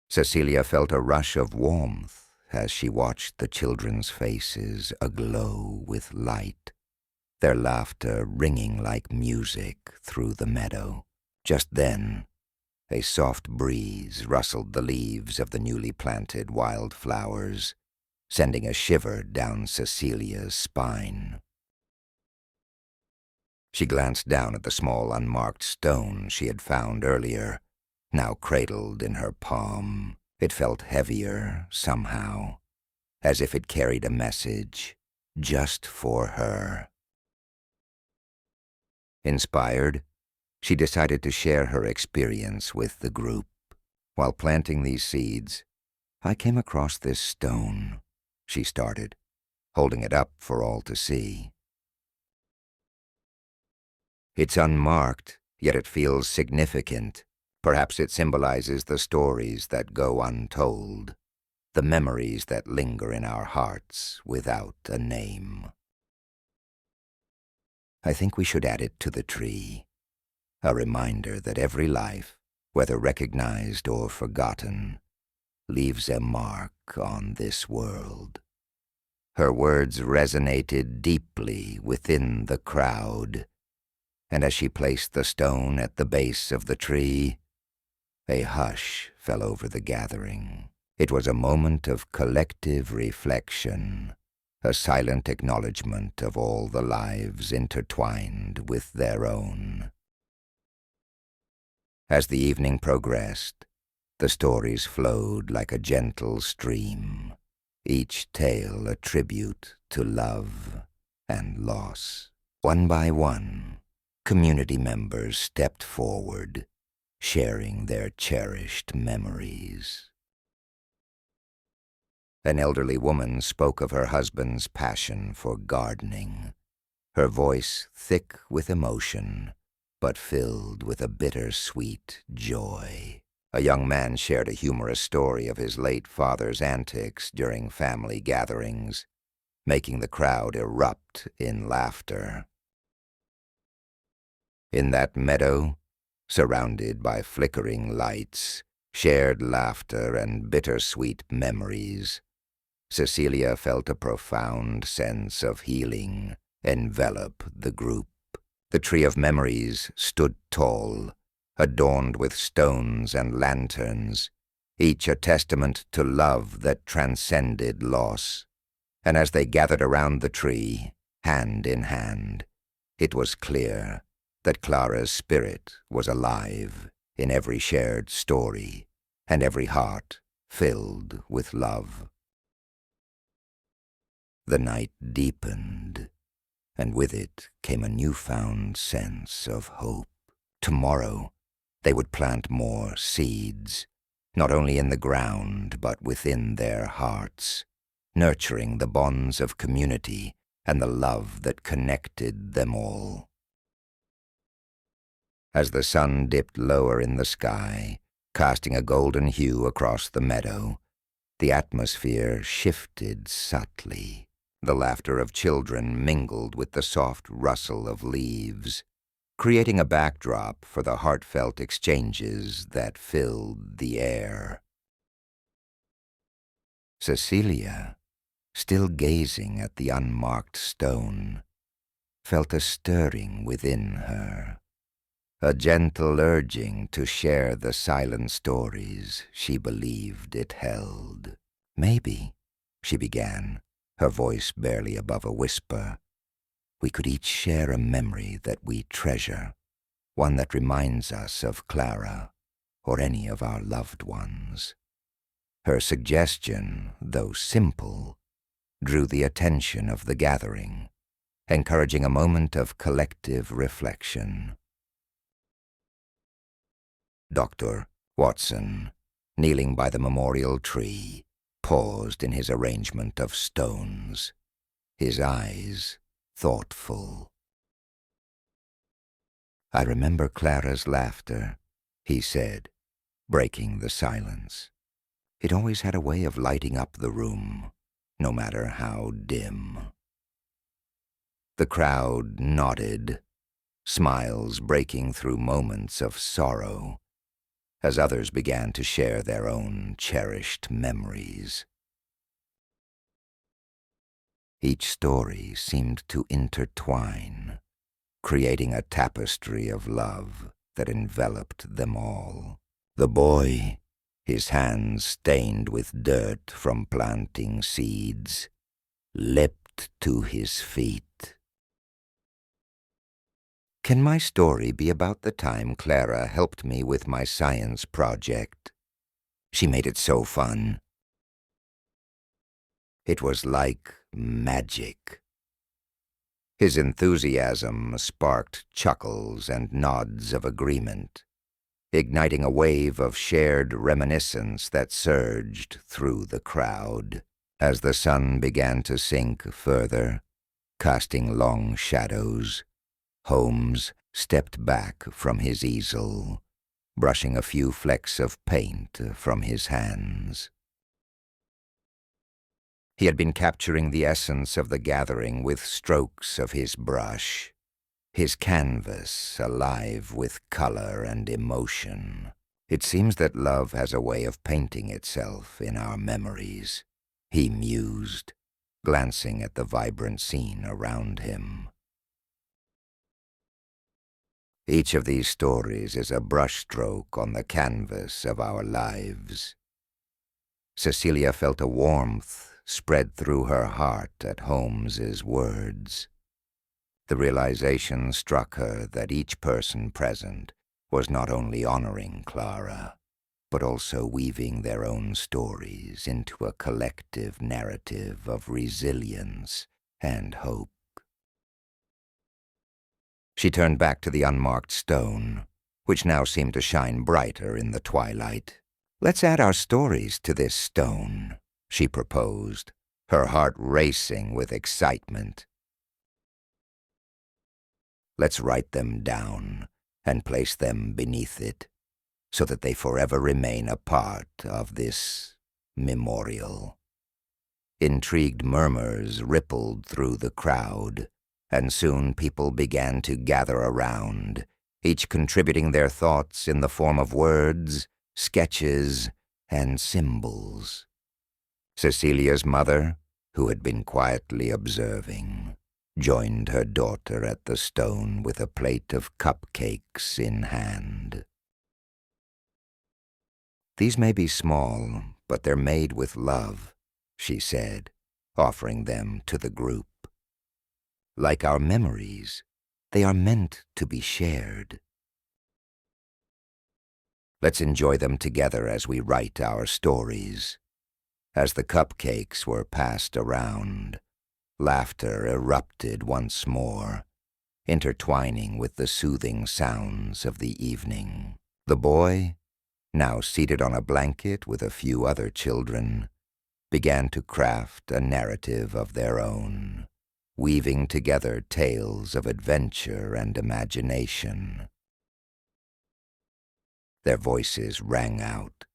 Cecilia felt a rush of warmth as she watched the children's faces aglow with light, their laughter ringing like music through the meadow. Just then, a soft breeze rustled the leaves of the newly planted wildflowers, sending a shiver down Cecilia's spine. She glanced down at the small unmarked stone she had found earlier, now cradled in her palm. It felt heavier, somehow, as if it carried a message just for her. Inspired, she decided to share her experience with the group. "While planting these seeds, I came across this stone," she started, holding it up for all to see. "It's unmarked, yet it feels significant. Perhaps it symbolizes the stories that go untold, the memories that linger in our hearts without a name. I think we should add it to the tree, a reminder that every life, whether recognized or forgotten, leaves a mark on this world." Her words resonated deeply within the crowd, and as she placed the stone at the base of the tree, a hush fell over the gathering. It was a moment of collective reflection, a silent acknowledgement of all the lives intertwined with their own. As the evening progressed, the stories flowed like a gentle stream, each tale a tribute to love and loss. One by one, community members stepped forward, sharing their cherished memories. An elderly woman spoke of her husband's passion for gardening, her voice thick with emotion, but filled with a bittersweet joy. A young man shared a humorous story of his late father's antics during family gatherings, making the crowd erupt in laughter. In that meadow, surrounded by flickering lights, shared laughter and bittersweet memories, Cecilia felt a profound sense of healing envelop the group. The tree of memories stood tall, adorned with stones and lanterns, each a testament to love that transcended loss. And as they gathered around the tree, hand in hand, it was clear that Clara's spirit was alive in every shared story and every heart filled with love. The night deepened, and with it came a newfound sense of hope. Tomorrow, they would plant more seeds, not only in the ground but within their hearts, nurturing the bonds of community and the love that connected them all. As the sun dipped lower in the sky, casting a golden hue across the meadow, the atmosphere shifted subtly. The laughter of children mingled with the soft rustle of leaves, creating a backdrop for the heartfelt exchanges that filled the air. Cecilia, still gazing at the unmarked stone, felt a stirring within her, a gentle urging to share the silent stories she believed it held. "Maybe," she began, her voice barely above a whisper, "we could each share a memory that we treasure, one that reminds us of Clara or any of our loved ones." Her suggestion, though simple, drew the attention of the gathering, encouraging a moment of collective reflection. Dr. Watson, kneeling by the memorial tree, paused in his arrangement of stones, his eyes thoughtful. "I remember Clara's laughter," he said, breaking the silence. "It always had a way of lighting up the room, no matter how dim." The crowd nodded, smiles breaking through moments of sorrow, as others began to share their own cherished memories. Each story seemed to intertwine, creating a tapestry of love that enveloped them all. The boy, his hands stained with dirt from planting seeds, leapt to his feet. "Can my story be about the time Clara helped me with my science project? She made it so fun." It was like magic. His enthusiasm sparked chuckles and nods of agreement, igniting a wave of shared reminiscence that surged through the crowd. As the sun began to sink further, casting long shadows, Holmes stepped back from his easel, brushing a few flecks of paint from his hands. He had been capturing the essence of the gathering with strokes of his brush, his canvas alive with color and emotion. "It seems that love has a way of painting itself in our memories," he mused, glancing at the vibrant scene around him. "Each of these stories is a brushstroke on the canvas of our lives." Cecilia felt a warmth spread through her heart at Holmes's words. The realization struck her that each person present was not only honoring Clara, but also weaving their own stories into a collective narrative of resilience and hope. She turned back to the unmarked stone, which now seemed to shine brighter in the twilight. "Let's add our stories to this stone," she proposed, her heart racing with excitement. "Let's write them down and place them beneath it, so that they forever remain a part of this memorial." Intrigued murmurs rippled through the crowd, and soon people began to gather around, each contributing their thoughts in the form of words, sketches, and symbols. Cecilia's mother, who had been quietly observing, joined her daughter at the stone with a plate of cupcakes in hand. "These may be small, but they're made with love," she said, offering them to the group. "Like our memories, they are meant to be shared. Let's enjoy them together as we write our stories." As the cupcakes were passed around, laughter erupted once more, intertwining with the soothing sounds of the evening. The boy, now seated on a blanket with a few other children, began to craft a narrative of their own, weaving together tales of adventure and imagination. Their voices rang out,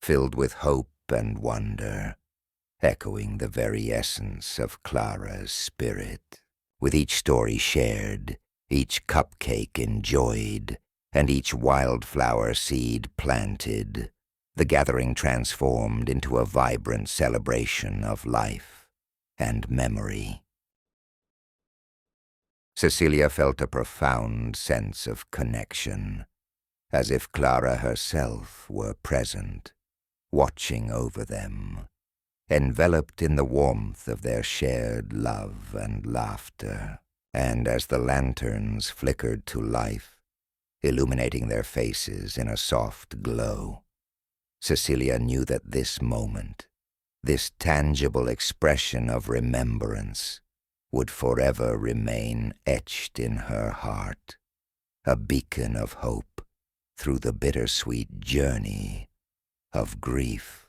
filled with hope and wonder, echoing the very essence of Clara's spirit. With each story shared, each cupcake enjoyed, and each wildflower seed planted, the gathering transformed into a vibrant celebration of life and memory. Cecilia felt a profound sense of connection, as if Clara herself were present, watching over them, enveloped in the warmth of their shared love and laughter. And as the lanterns flickered to life, illuminating their faces in a soft glow, Cecilia knew that this moment, this tangible expression of remembrance, would forever remain etched in her heart, a beacon of hope through the bittersweet journey of grief.